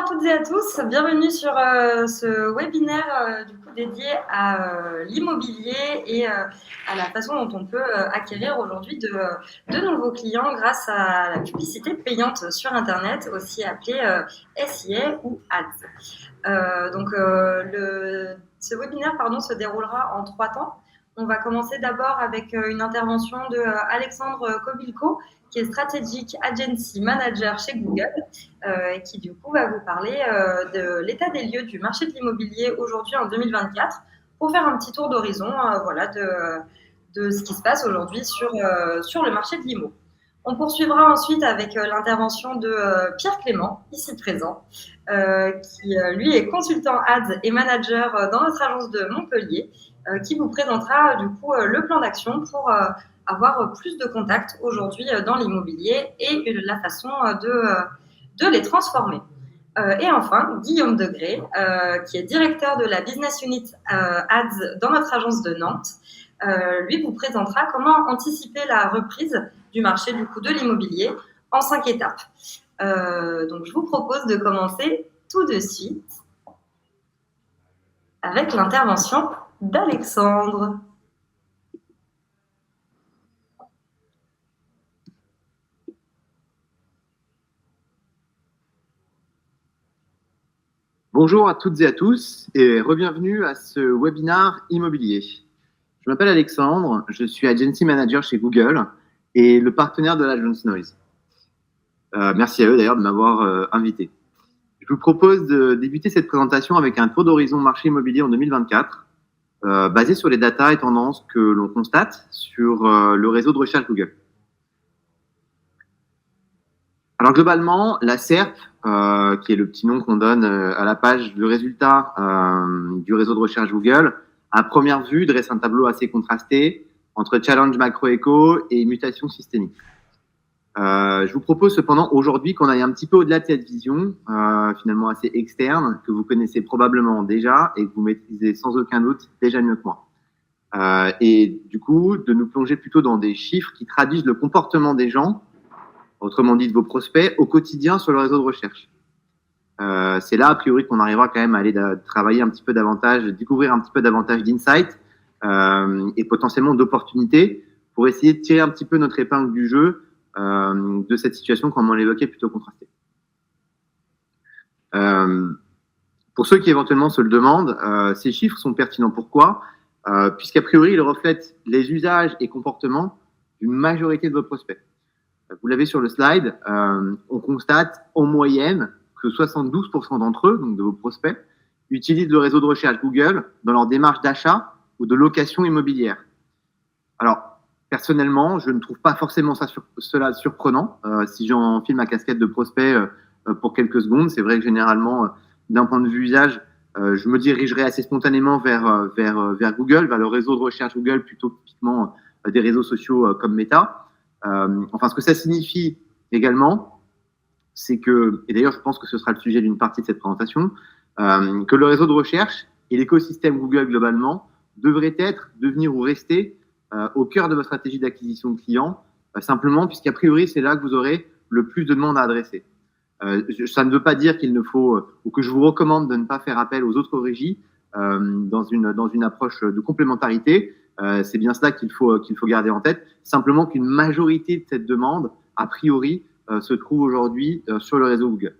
à toutes et à tous, bienvenue sur ce webinaire dédié à l'immobilier et à la façon dont on peut acquérir aujourd'hui de nouveaux clients grâce à la publicité payante sur Internet, aussi appelée SIA ou Ads. Ce webinaire se déroulera en 3 temps. On va commencer d'abord avec une intervention de Alexandre Kobilko, qui est Strategic Agency Manager chez Google, et qui du coup va vous parler de l'état des lieux du marché de l'immobilier aujourd'hui en 2024, pour faire un petit tour d'horizon de ce qui se passe aujourd'hui sur le marché de l'immo. On poursuivra ensuite avec l'intervention de Pierre Clément, ici présent, qui lui est consultant ads et manager dans notre agence de Montpellier, qui vous présentera du coup le plan d'action pour avoir plus de contacts aujourd'hui dans l'immobilier et la façon de les transformer. Et enfin, Guillaume Degré, qui est directeur de la Business Unit Ads dans notre agence de Nantes, lui vous présentera comment anticiper la reprise du marché du coup de l'immobilier en 5 étapes. Donc je vous propose de commencer tout de suite avec l'intervention d'Alexandre. Bonjour à toutes et à tous et bienvenue à ce webinaire immobilier. Je m'appelle Alexandre, je suis Agency Manager chez Google et le partenaire de l'agence Noise. Merci à eux d'ailleurs de m'avoir invité. Je vous propose de débuter cette présentation avec un tour d'horizon marché immobilier en 2024, basé sur les datas et tendances que l'on constate sur le réseau de recherche Google. Alors globalement, la SERP, qui est le petit nom qu'on donne à la page de résultats du réseau de recherche Google, à première vue dresse un tableau assez contrasté entre challenge macro-éco et mutation systémique. Je vous propose cependant aujourd'hui qu'on aille un petit peu au-delà de cette vision, finalement assez externe, que vous connaissez probablement déjà et que vous maîtrisez sans aucun doute déjà mieux que moi. Et du coup, de nous plonger plutôt dans des chiffres qui traduisent le comportement des gens, autrement dit de vos prospects, au quotidien sur le réseau de recherche. C'est là, a priori, qu'on arrivera quand même à aller travailler un petit peu davantage, découvrir un petit peu davantage d'insights et potentiellement d'opportunités pour essayer de tirer un petit peu notre épingle du jeu de cette situation, comme on l'évoquait, plutôt contrastée. Pour ceux qui éventuellement se le demandent, ces chiffres sont pertinents. Pourquoi ? Puisqu'a priori, ils reflètent les usages et comportements d'une majorité de vos prospects. Vous l'avez sur le slide, on constate en moyenne que 72% d'entre eux, donc de vos prospects, utilisent le réseau de recherche Google dans leur démarche d'achat ou de location immobilière. Alors, personnellement, je ne trouve pas forcément cela surprenant. Si j'en file ma casquette de prospect pour quelques secondes, c'est vrai que généralement, d'un point de vue usage, je me dirigerai assez spontanément vers Google, vers le réseau de recherche Google, plutôt que typiquement des réseaux sociaux comme Meta. Enfin, ce que ça signifie également, c'est que, et d'ailleurs je pense que ce sera le sujet d'une partie de cette présentation, que le réseau de recherche et l'écosystème Google globalement devraient devenir ou rester au cœur de votre stratégie d'acquisition de clients, simplement puisqu'a priori c'est là que vous aurez le plus de demandes à adresser. Ça ne veut pas dire qu'il ne faut, ou que je vous recommande de ne pas faire appel aux autres régies dans une approche de complémentarité. C'est bien cela qu'il faut garder en tête. Simplement qu'une majorité de cette demande, a priori, se trouve aujourd'hui sur le réseau Google.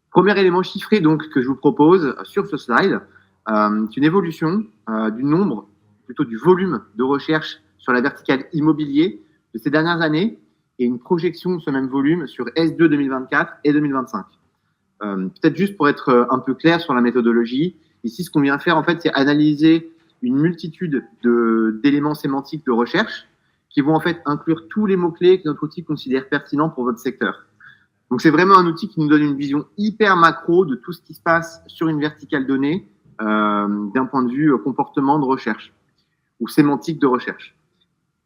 Premier élément chiffré donc que je vous propose sur ce slide, c'est une évolution du nombre, plutôt du volume de recherche sur la verticale immobilier de ces dernières années et une projection de ce même volume sur S2 2024 et 2025. Peut-être juste pour être un peu clair sur la méthodologie, ici, ce qu'on vient faire, en fait, c'est analyser une multitude d'éléments sémantiques de recherche qui vont en fait inclure tous les mots-clés que notre outil considère pertinents pour votre secteur. Donc, c'est vraiment un outil qui nous donne une vision hyper macro de tout ce qui se passe sur une verticale donnée d'un point de vue comportement de recherche ou sémantique de recherche.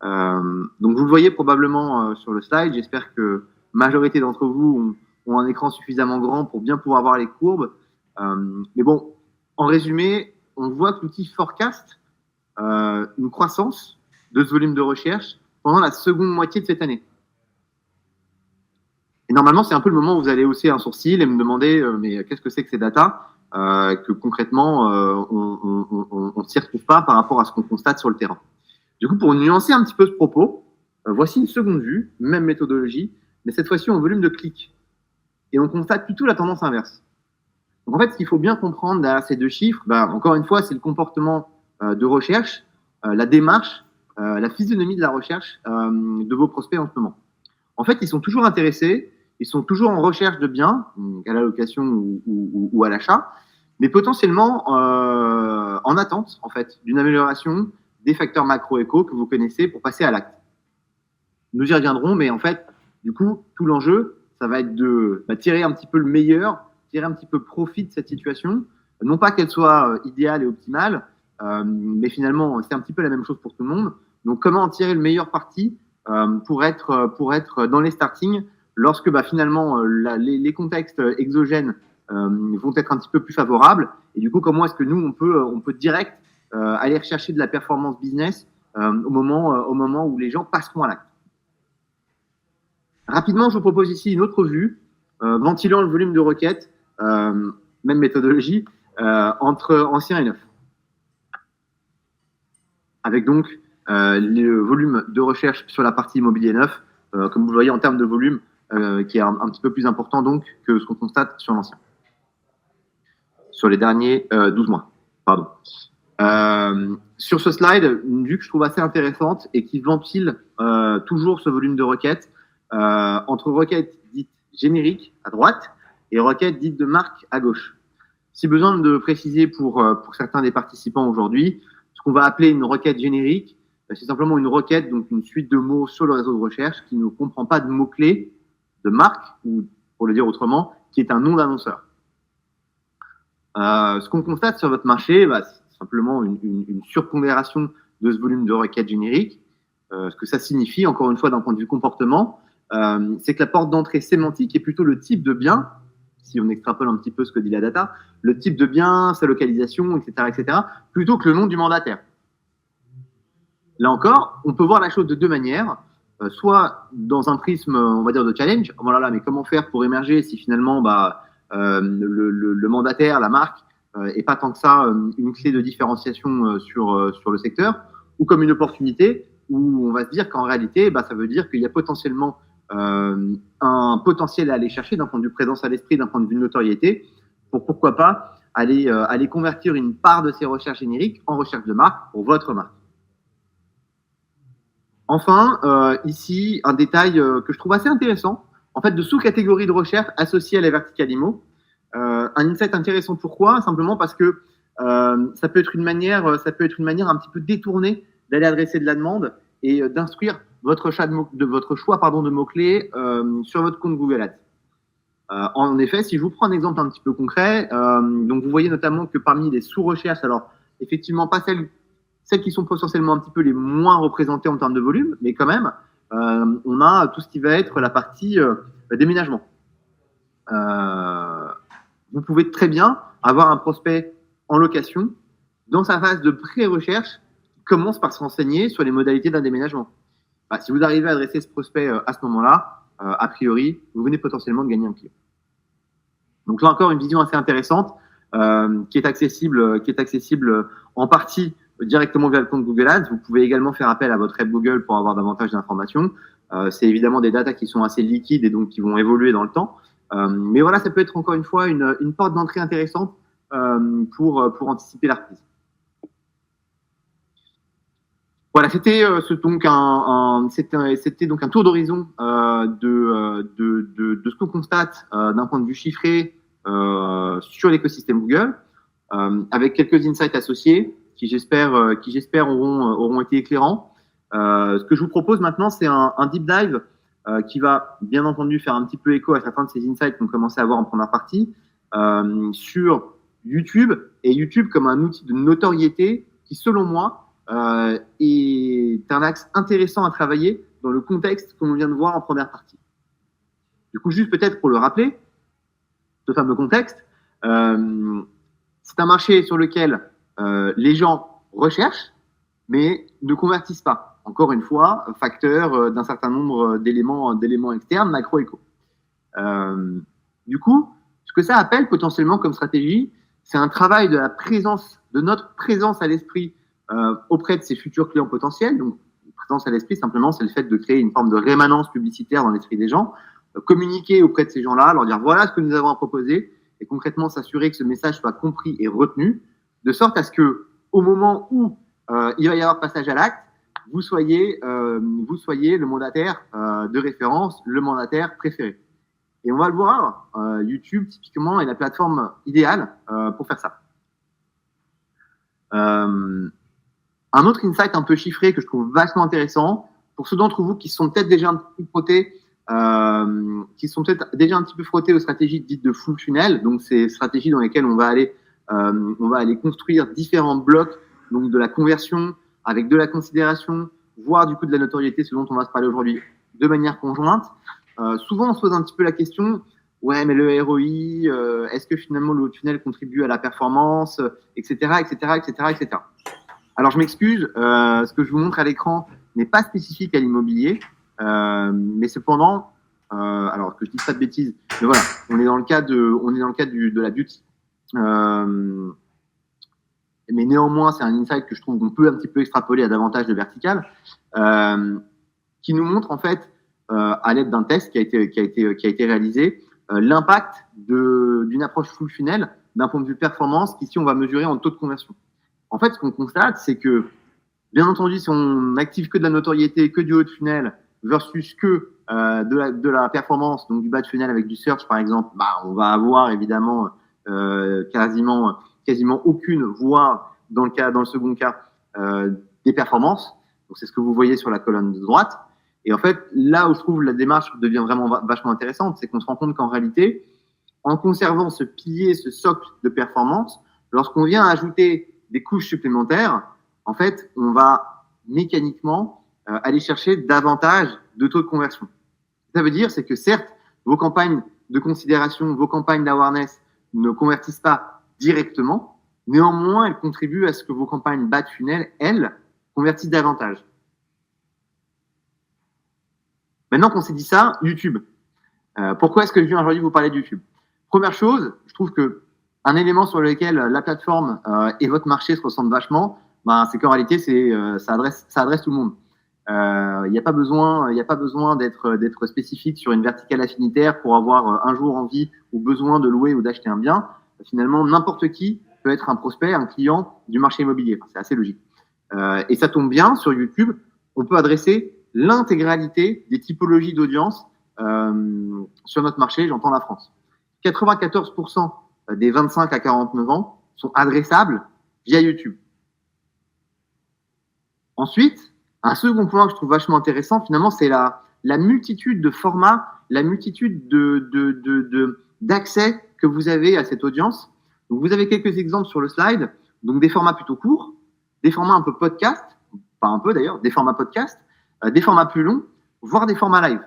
Donc, vous le voyez probablement sur le slide. J'espère que la majorité d'entre vous ont un écran suffisamment grand pour bien pouvoir voir les courbes. Mais bon, en résumé, on voit que l'outil forecast une croissance de ce volume de recherche pendant la seconde moitié de cette année. Et normalement, c'est un peu le moment où vous allez hausser un sourcil et me demander mais qu'est-ce que c'est que ces data que concrètement on ne s'y retrouve pas par rapport à ce qu'on constate sur le terrain. Du coup, pour nuancer un petit peu ce propos, voici une seconde vue, même méthodologie, mais cette fois-ci en volume de clics. Et on constate plutôt la tendance inverse. Donc en fait, ce qu'il faut bien comprendre derrière ces deux chiffres, encore une fois, c'est le comportement de recherche, la démarche, la physionomie de la recherche de vos prospects en ce moment. En fait, ils sont toujours intéressés, ils sont toujours en recherche de biens, à la location ou à l'achat, mais potentiellement en attente en fait d'une amélioration des facteurs macro-éco que vous connaissez pour passer à l'acte. Nous y reviendrons, mais en fait, du coup, tout l'enjeu, ça va être de tirer un petit peu le meilleur, tirer un petit peu profit de cette situation. Non pas qu'elle soit idéale et optimale, mais finalement, c'est un petit peu la même chose pour tout le monde. Donc, comment en tirer le meilleur parti pour être dans les startings lorsque finalement les contextes exogènes vont être un petit peu plus favorables. Et du coup, comment est-ce que nous, on peut direct aller rechercher de la performance business au moment où les gens passeront à l'acte. Rapidement, je vous propose ici une autre vue, ventilant le volume de requêtes, même méthodologie, entre ancien et neuf. Avec donc le volume de recherche sur la partie immobilier neuf, comme vous le voyez en termes de volume, qui est un petit peu plus important donc que ce qu'on constate sur l'ancien. Sur les derniers 12 mois. Pardon. Sur ce slide, une vue que je trouve assez intéressante et qui ventile toujours ce volume de requêtes entre requêtes dites génériques à droite et requêtes dites de marque à gauche. Si besoin de préciser pour certains des participants aujourd'hui, ce qu'on va appeler une requête générique, c'est simplement une requête, donc une suite de mots sur le réseau de recherche qui ne comprend pas de mots-clés de marque, ou pour le dire autrement, qui est un nom d'annonceur. Ce qu'on constate sur votre marché, c'est simplement une surpondération de ce volume de requêtes génériques. Ce que ça signifie, encore une fois, d'un point de vue comportement, c'est que la porte d'entrée sémantique est plutôt le type de bien, si on extrapole un petit peu ce que dit la data, le type de bien, sa localisation, etc., plutôt que le nom du mandataire. Là encore, on peut voir la chose de deux manières, soit dans un prisme, on va dire, de challenge. Voilà, mais comment faire pour émerger si finalement le mandataire, la marque, est pas tant que ça une clé de différenciation sur le secteur, ou comme une opportunité où on va se dire qu'en réalité, ça veut dire qu'il y a potentiellement un potentiel à aller chercher d'un point de vue présence à l'esprit, d'un point de vue notoriété, pour pourquoi pas aller convertir une part de ces recherches génériques en recherche de marque pour votre marque. Enfin, ici, un détail que je trouve assez intéressant, en fait, de sous-catégories de recherche associées à la verticale IMO. Un insight intéressant, pourquoi? Simplement parce que ça peut être une manière un petit peu détournée d'aller adresser de la demande et d'instruire votre choix de mots-clés sur votre compte Google Ads. En effet, si je vous prends un exemple un petit peu concret, donc vous voyez notamment que parmi les sous-recherches, alors effectivement pas celles qui sont potentiellement un petit peu les moins représentées en termes de volume, mais quand même, on a tout ce qui va être la partie déménagement. Vous pouvez très bien avoir un prospect en location dans sa phase de pré-recherche qui commence par se renseigner sur les modalités d'un déménagement. Si vous arrivez à adresser ce prospect à ce moment-là, a priori, vous venez potentiellement de gagner un client. Donc là encore, une vision assez intéressante qui est accessible en partie directement via le compte Google Ads. Vous pouvez également faire appel à votre app Google pour avoir davantage d'informations. C'est évidemment des datas qui sont assez liquides et donc qui vont évoluer dans le temps. Mais voilà, ça peut être encore une fois une porte d'entrée intéressante pour anticiper la reprise. Voilà, c'était donc un tour d'horizon de ce qu'on constate d'un point de vue chiffré sur l'écosystème Google, avec quelques insights associés qui j'espère auront été éclairants. Ce que je vous propose maintenant, c'est un deep dive qui va bien entendu faire un petit peu écho à certains de ces insights qu'on commençait à voir en première partie sur YouTube, et YouTube comme un outil de notoriété qui, selon moi, est un axe intéressant à travailler dans le contexte qu'on vient de voir en première partie. Du coup, juste peut-être pour le rappeler, ce fameux contexte, c'est un marché sur lequel les gens recherchent, mais ne convertissent pas. Encore une fois, facteur d'un certain nombre d'éléments externes, macro-éco. Du coup, ce que ça appelle potentiellement comme stratégie, c'est un travail de notre présence à l'esprit auprès de ces futurs clients potentiels. Donc, présence à l'esprit, simplement, c'est le fait de créer une forme de rémanence publicitaire dans l'esprit des gens, communiquer auprès de ces gens-là, leur dire voilà ce que nous avons à proposer, et concrètement s'assurer que ce message soit compris et retenu, de sorte à ce que, au moment où il va y avoir passage à l'acte, vous soyez le mandataire de référence, le mandataire préféré. Et on va le voir, YouTube typiquement est la plateforme idéale pour faire ça. Un autre insight un peu chiffré que je trouve vachement intéressant, pour ceux d'entre vous qui sont peut-être déjà un petit peu frottés, aux stratégies dites de full funnel, donc ces stratégies dans lesquelles on va aller construire différents blocs, donc de la conversion avec de la considération, voire du coup de la notoriété, ce dont on va se parler aujourd'hui, de manière conjointe. Souvent, on se pose un petit peu la question, ouais, mais le ROI, est-ce que finalement le haut tunnel contribue à la performance, etc., etc., etc., etc. Alors, je m'excuse, ce que je vous montre à l'écran n'est pas spécifique à l'immobilier, mais cependant, alors que je dis pas de bêtises, mais voilà, on est dans le cas de la beauty. Mais néanmoins, c'est un insight que je trouve qu'on peut un petit peu extrapoler à davantage de vertical, qui nous montre en fait, à l'aide d'un test qui a été réalisé, l'impact d'une approche full funnel d'un point de vue performance qu'ici on va mesurer en taux de conversion. En fait, ce qu'on constate, c'est que, bien entendu, si on n'active que de la notoriété, que du haut de funnel, versus que de la performance, donc du bas de funnel avec du search, par exemple, on va avoir évidemment quasiment aucune, voire dans le second cas, des performances. Donc, c'est ce que vous voyez sur la colonne de droite. Et en fait, là où je trouve la démarche devient vraiment vachement intéressante, c'est qu'on se rend compte qu'en réalité, en conservant ce pilier, ce socle de performance, lorsqu'on vient ajouter des couches supplémentaires, en fait, on va mécaniquement aller chercher davantage de taux de conversion. Ce que ça veut dire, c'est que certes, vos campagnes de considération, vos campagnes d'awareness ne convertissent pas directement, néanmoins, elles contribuent à ce que vos campagnes bas de funnel, elles, convertissent davantage. Maintenant qu'on s'est dit ça, YouTube. Pourquoi est-ce que je viens aujourd'hui vous parler de YouTube? Première chose, je trouve que un élément sur lequel la plateforme et votre marché se ressemblent vachement, c'est qu'en réalité, ça adresse tout le monde. Il n'y a pas besoin d'être spécifique sur une verticale affinitaire pour avoir un jour envie ou besoin de louer ou d'acheter un bien. Finalement, n'importe qui peut être un prospect, un client du marché immobilier. C'est assez logique. Et ça tombe bien, sur YouTube, on peut adresser l'intégralité des typologies d'audience sur notre marché, j'entends la France. 94% des 25 à 49 ans sont adressables via YouTube. Ensuite, un second point que je trouve vachement intéressant, finalement, c'est la multitude de formats, la multitude d'accès que vous avez à cette audience. Donc, vous avez quelques exemples sur le slide. Donc, des formats plutôt courts, des formats un peu podcast, pas un peu d'ailleurs, des formats podcast, des formats plus longs, voire des formats live.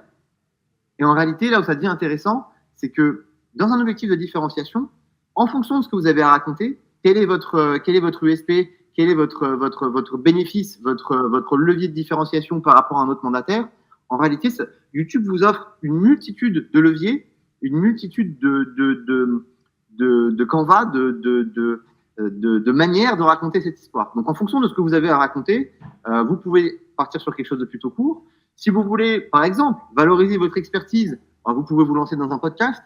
Et en réalité, là où ça devient intéressant, c'est que dans un objectif de différenciation, en fonction de ce que vous avez à raconter, quel est votre USP, quel est votre bénéfice, votre levier de différenciation par rapport à un autre mandataire, en réalité, YouTube vous offre une multitude de leviers, une multitude de canevas, de manières de raconter cette histoire. Donc, en fonction de ce que vous avez à raconter, vous pouvez partir sur quelque chose de plutôt court. Si vous voulez, par exemple, valoriser votre expertise, vous pouvez vous lancer dans un podcast.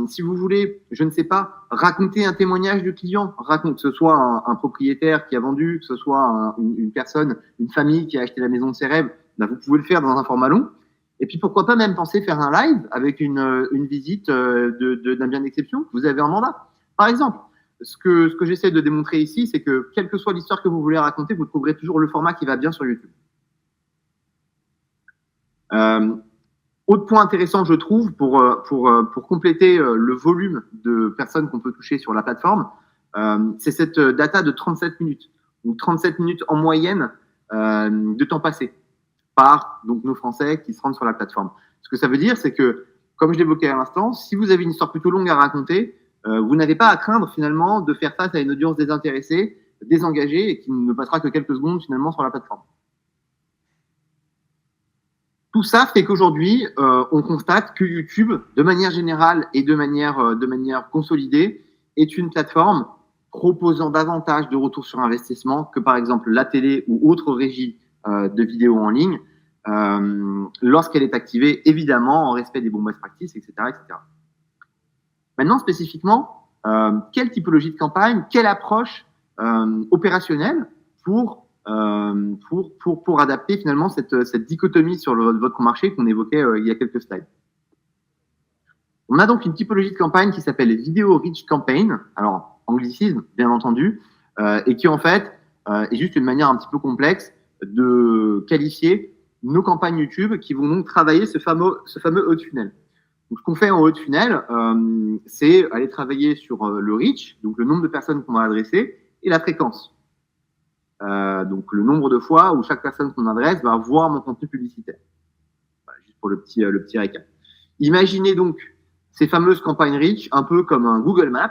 Si vous voulez, je ne sais pas, raconter un témoignage du client, que ce soit un propriétaire qui a vendu, que ce soit une personne, une famille qui a acheté la maison de ses rêves, vous pouvez le faire dans un format long. Et puis, pourquoi pas même penser faire un live avec une visite d'un bien d'exception que vous avez en mandat. Par exemple, ce que j'essaie de démontrer ici, c'est que quelle que soit l'histoire que vous voulez raconter, vous trouverez toujours le format qui va bien sur YouTube. Autre point intéressant, je trouve, pour compléter le volume de personnes qu'on peut toucher sur la plateforme, c'est cette data de 37 minutes. Donc 37 minutes en moyenne de temps passé par donc, nos Français qui se rendent sur la plateforme. Ce que ça veut dire, c'est que, comme je l'évoquais à l'instant, si vous avez une histoire plutôt longue à raconter, vous n'avez pas à craindre finalement de faire face à une audience désintéressée, désengagée et qui ne passera que quelques secondes finalement sur la plateforme. Tout ça fait qu'aujourd'hui, on constate que YouTube, de manière générale et de manière consolidée, est une plateforme proposant davantage de retours sur investissement que par exemple la télé ou autre régie de vidéos en ligne, lorsqu'elle est activée, évidemment, en respect des bons best practices, etc., etc. Maintenant, spécifiquement, quelle typologie de campagne, quelle approche opérationnelle pour adapter finalement cette dichotomie sur votre marché qu'on évoquait il y a quelques slides. On a donc une typologie de campagne qui s'appelle Video Reach Campaign, alors anglicisme bien entendu, et qui en fait est juste une manière un petit peu complexe de qualifier nos campagnes YouTube qui vont donc travailler ce fameux haut de funnel. Donc, ce qu'on fait en haut de funnel, c'est aller travailler sur le reach, donc le nombre de personnes qu'on va adresser, et la fréquence. Donc le nombre de fois où chaque personne qu'on adresse va voir mon contenu publicitaire. Voilà, juste pour le petit récap. Imaginez donc ces fameuses campagnes reach un peu comme un Google Maps,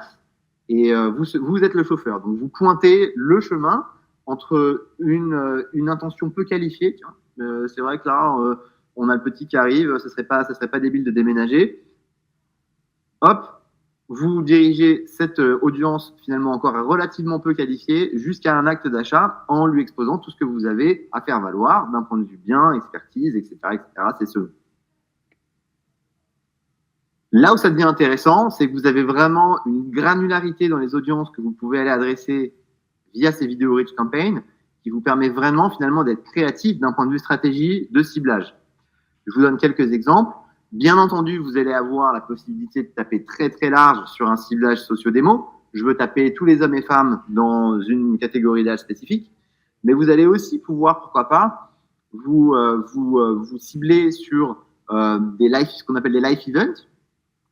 et vous êtes le chauffeur. Donc vous pointez le chemin entre une intention peu qualifiée. C'est vrai que là, on a le petit qui arrive, ça serait pas débile de déménager. Hop, vous dirigez cette audience finalement encore relativement peu qualifiée jusqu'à un acte d'achat en lui exposant tout ce que vous avez à faire valoir d'un point de vue bien, expertise, etc., etc. C'est ce. Là où ça devient intéressant, c'est que vous avez vraiment une granularité dans les audiences que vous pouvez aller adresser via ces vidéos rich campaign qui vous permet vraiment finalement d'être créatif d'un point de vue stratégie de ciblage. Je vous donne quelques exemples. Bien entendu, vous allez avoir la possibilité de taper très très large sur un ciblage socio-démo. Je veux taper tous les hommes et femmes dans une catégorie d'âge spécifique. Mais vous allez aussi pouvoir, pourquoi pas, vous cibler sur ce qu'on appelle des life events,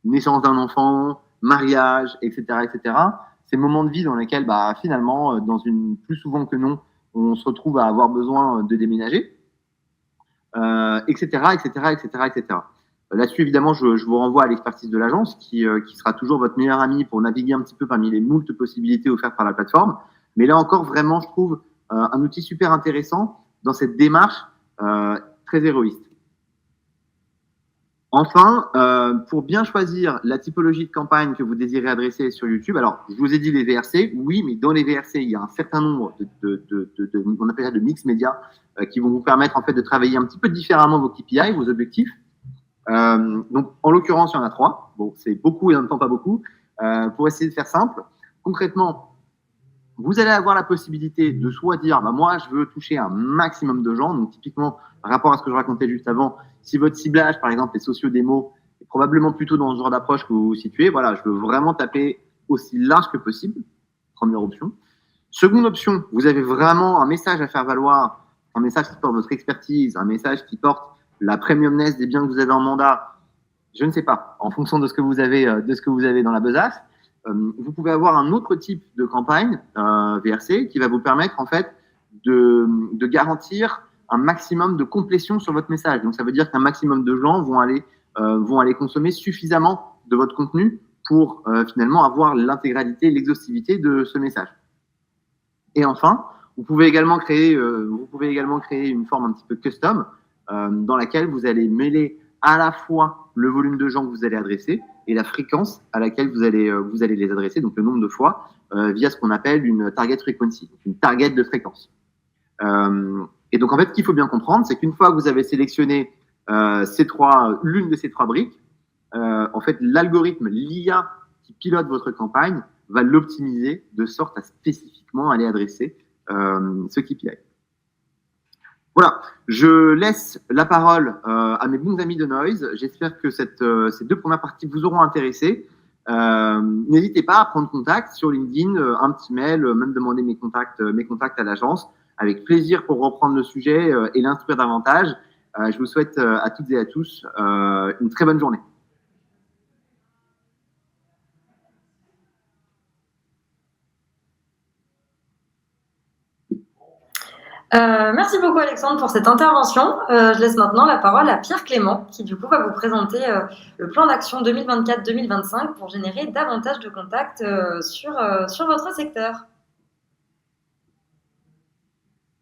naissance d'un enfant, mariage, etc., etc. Ces moments de vie dans lesquels, finalement, plus souvent que non, on se retrouve à avoir besoin de déménager, etc., etc., etc., etc. Là-dessus, évidemment, je vous renvoie à l'expertise de l'agence qui sera toujours votre meilleur ami pour naviguer un petit peu parmi les moultes possibilités offertes par la plateforme. Mais là encore, vraiment, je trouve un outil super intéressant dans cette démarche très héroïste. Enfin, pour bien choisir la typologie de campagne que vous désirez adresser sur YouTube, alors je vous ai dit les VRC, oui, mais dans les VRC, il y a un certain nombre on appelle ça de mix médias qui vont vous permettre en fait de travailler un petit peu différemment vos KPI, vos objectifs. Donc, en l'occurrence, il y en a 3. Bon, c'est beaucoup et en même temps pas beaucoup. Pour essayer de faire simple, concrètement, vous allez avoir la possibilité de soit dire, moi, je veux toucher un maximum de gens. Donc, typiquement, par rapport à ce que je racontais juste avant, si votre ciblage, par exemple, est socio-démo, est probablement plutôt dans ce genre d'approche que vous vous situez. Voilà, je veux vraiment taper aussi large que possible. Première option. Seconde option, vous avez vraiment un message à faire valoir, un message qui porte votre expertise, un message qui porte la premiumness des biens que vous avez en mandat, je ne sais pas, en fonction de ce que vous avez dans la besace. Vous pouvez avoir un autre type de campagne VRC qui va vous permettre en fait de garantir un maximum de complétion sur votre message. Donc ça veut dire qu'un maximum de gens vont aller consommer suffisamment de votre contenu pour finalement avoir l'intégralité, l'exhaustivité de ce message. Et enfin, vous pouvez également créer une forme un petit peu custom dans laquelle vous allez mêler à la fois le volume de gens que vous allez adresser et la fréquence à laquelle vous allez les adresser, donc le nombre de fois, via ce qu'on appelle une target frequency, une target de fréquence. Et donc en fait, ce qu'il faut bien comprendre, c'est qu'une fois que vous avez sélectionné l'une de ces 3 briques, en fait, l'algorithme, l'IA qui pilote votre campagne va l'optimiser de sorte à spécifiquement aller adresser ce KPI. Voilà, je laisse la parole à mes bons amis de Noise. J'espère que ces 2 premières parties vous auront intéressé. N'hésitez pas à prendre contact sur LinkedIn, un petit mail, même demander mes contacts à l'agence. Avec plaisir pour reprendre le sujet et l'instruire davantage. Je vous souhaite à toutes et à tous une très bonne journée. Merci beaucoup Alexandre pour cette intervention. Je laisse maintenant la parole à Pierre Clément qui du coup va vous présenter le plan d'action 2024-2025 pour générer davantage de contacts sur votre secteur.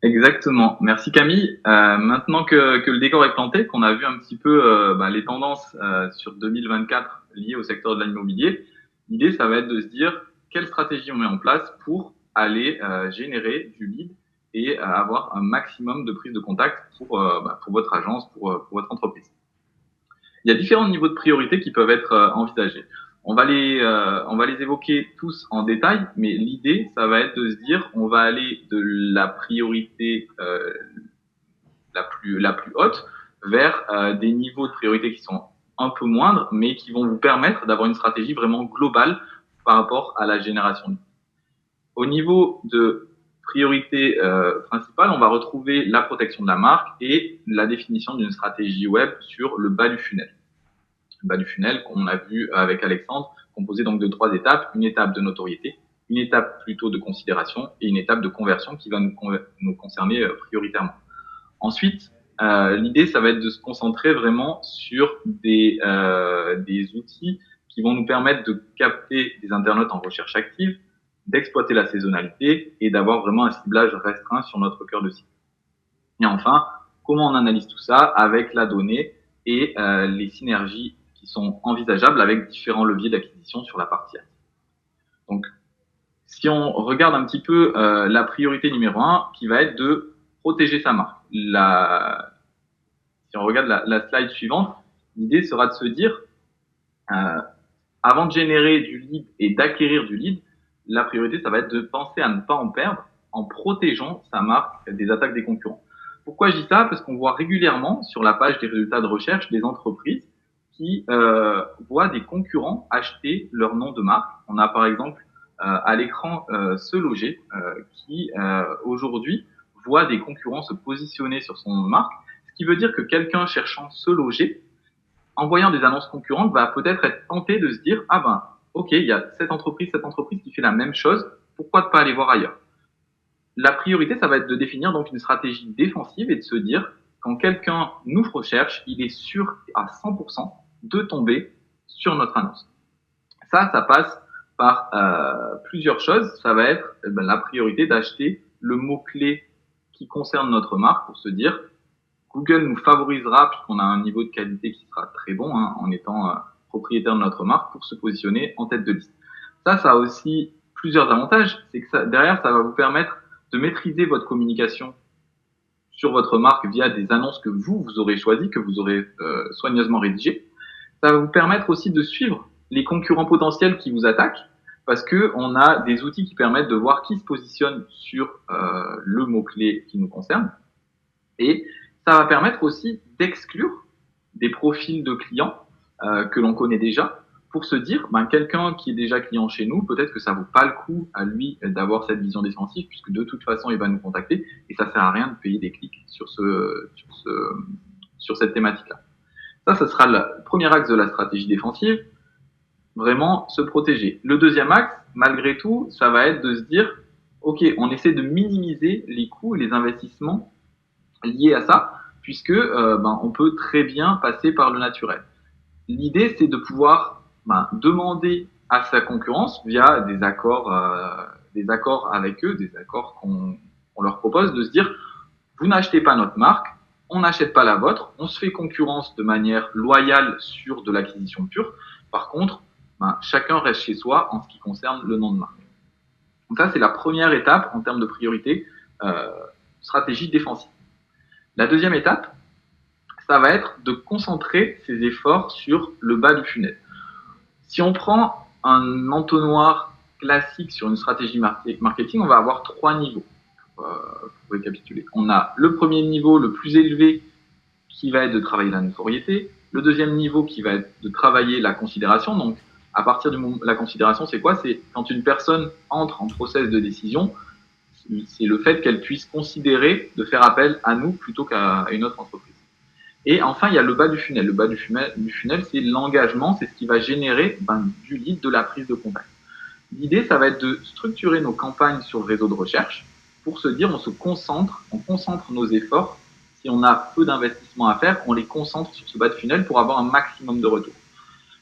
Exactement. Merci Camille. Maintenant que le décor est planté, qu'on a vu un petit peu les tendances sur 2024 liées au secteur de l'immobilier, l'idée, ça va être de se dire quelle stratégie on met en place pour aller générer du lead et avoir un maximum de prise de contact pour votre agence, pour votre entreprise. Il y a différents niveaux de priorité qui peuvent être envisagés. On va les évoquer tous en détail, mais l'idée, ça va être de se dire, on va aller de la priorité la plus haute vers des niveaux de priorité qui sont un peu moindres, mais qui vont vous permettre d'avoir une stratégie vraiment globale par rapport à la génération. Au niveau de priorité principale, on va retrouver la protection de la marque et la définition d'une stratégie web sur le bas du funnel. Le bas du funnel, qu'on a vu avec Alexandre, composé donc de 3 étapes, une étape de notoriété, une étape plutôt de considération et une étape de conversion qui va nous concerner prioritairement. Ensuite, l'idée, ça va être de se concentrer vraiment sur des outils qui vont nous permettre de capter des internautes en recherche active, d'exploiter la saisonnalité et d'avoir vraiment un ciblage restreint sur notre cœur de cible. Et enfin, comment on analyse tout ça avec la donnée et les synergies qui sont envisageables avec différents leviers d'acquisition sur la partie active. Donc, si on regarde un petit peu la priorité numéro 1, qui va être de protéger sa marque. Si on regarde la slide suivante, l'idée sera de se dire, avant de générer du lead et d'acquérir du lead, la priorité, ça va être de penser à ne pas en perdre en protégeant sa marque des attaques des concurrents. Pourquoi je dis ça? Parce qu'on voit régulièrement sur la page des résultats de recherche des entreprises qui voient des concurrents acheter leur nom de marque. On a par exemple à l'écran Se Loger qui aujourd'hui voit des concurrents se positionner sur son nom de marque, ce qui veut dire que quelqu'un cherchant Se Loger, en voyant des annonces concurrentes, va peut-être être tenté de se dire « Ah ben, ok, il y a cette entreprise qui fait la même chose, pourquoi ne pas aller voir ailleurs ?» La priorité, ça va être de définir donc une stratégie défensive et de se dire quand quelqu'un nous recherche, il est sûr à 100% de tomber sur notre annonce. Ça passe par plusieurs choses. Ça va être la priorité d'acheter le mot-clé qui concerne notre marque pour se dire Google nous favorisera puisqu'on a un niveau de qualité qui sera très bon en étant propriétaire de notre marque pour se positionner en tête de liste. Ça a aussi plusieurs avantages. C'est que derrière, ça va vous permettre de maîtriser votre communication sur votre marque via des annonces que vous aurez choisies, que vous aurez soigneusement rédigées. Ça va vous permettre aussi de suivre les concurrents potentiels qui vous attaquent parce qu'on a des outils qui permettent de voir qui se positionne sur le mot-clé qui nous concerne. Et ça va permettre aussi d'exclure des profils de clients que l'on connaît déjà pour se dire, quelqu'un qui est déjà client chez nous, peut-être que ça vaut pas le coup à lui d'avoir cette vision défensive puisque de toute façon, il va nous contacter et ça sert à rien de payer des clics sur cette thématique-là. Ça sera le premier axe de la stratégie défensive, vraiment se protéger. Le deuxième axe, malgré tout, ça va être de se dire, ok, on essaie de minimiser les coûts et les investissements liés à ça, puisque on peut très bien passer par le naturel. L'idée, c'est de pouvoir demander à sa concurrence via des accords avec eux, des accords qu'on leur propose, de se dire, vous n'achetez pas notre marque, on n'achète pas la vôtre, on se fait concurrence de manière loyale sur de l'acquisition pure. Par contre, chacun reste chez soi en ce qui concerne le nom de marque. Donc ça, c'est la première étape en termes de priorité, stratégie défensive. La deuxième étape, ça va être de concentrer ses efforts sur le bas du funnel. Si on prend un entonnoir classique sur une stratégie marketing, on va avoir 3 niveaux. Pour récapituler. On a le premier niveau, le plus élevé, qui va être de travailler la notoriété. Le deuxième niveau qui va être de travailler la considération. Donc, à partir du moment, la considération, c'est quoi? C'est quand une personne entre en process de décision, c'est le fait qu'elle puisse considérer de faire appel à nous plutôt qu'à une autre entreprise. Et enfin, il y a le bas du funnel. Le bas du funnel, c'est l'engagement, c'est ce qui va générer du lead, de la prise de contact. L'idée, ça va être de structurer nos campagnes sur le réseau de recherche pour se dire, on concentre nos efforts. Si on a peu d'investissement à faire, on les concentre sur ce bas de funnel pour avoir un maximum de retour.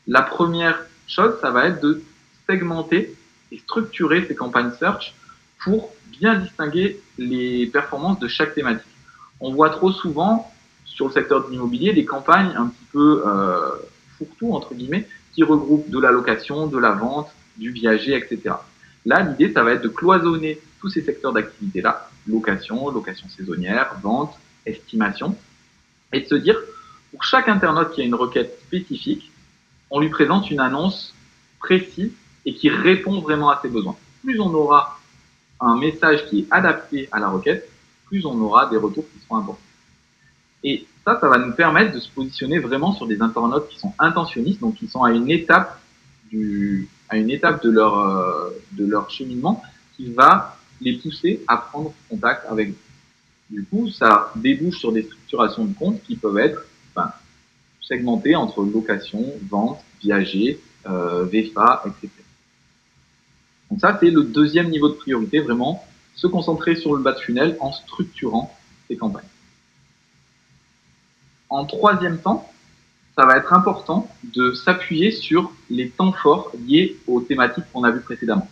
La première chose, ça va être de segmenter et structurer ces campagnes search pour bien distinguer les performances de chaque thématique. On voit trop souvent sur le secteur de l'immobilier des campagnes un petit peu fourre-tout, entre guillemets, qui regroupent de la location, de la vente, du viager, etc. Là, l'idée, ça va être de cloisonner tous ces secteurs d'activité-là, location, location saisonnière, vente, estimation, et de se dire, pour chaque internaute qui a une requête spécifique, on lui présente une annonce précise et qui répond vraiment à ses besoins. Plus on aura un message qui est adapté à la requête, plus on aura des retours qui seront importants. Et ça va nous permettre de se positionner vraiment sur des internautes qui sont intentionnistes, donc qui sont à une étape de leur cheminement qui va les pousser à prendre contact avec vous. Du coup, ça débouche sur des structurations de comptes qui peuvent être segmentées entre location, vente, viager, VFA, etc. Donc ça, c'est le deuxième niveau de priorité, vraiment se concentrer sur le bas de funnel en structurant ces campagnes. En troisième temps, ça va être important de s'appuyer sur les temps forts liés aux thématiques qu'on a vues précédemment.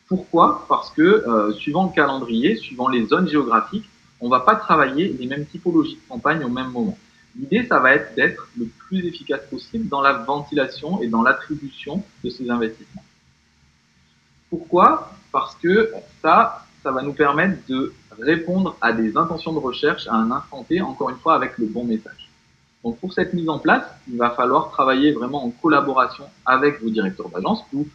Pourquoi ? Parce que suivant le calendrier, suivant les zones géographiques, on ne va pas travailler les mêmes typologies de campagnes au même moment. L'idée, ça va être d'être le plus efficace possible dans la ventilation et dans l'attribution de ces investissements. Pourquoi ? Parce que ça va nous permettre de répondre à des intentions de recherche à un instant T, encore une fois, avec le bon message. Donc, pour cette mise en place, il va falloir travailler vraiment en collaboration avec vos directeurs d'agence ou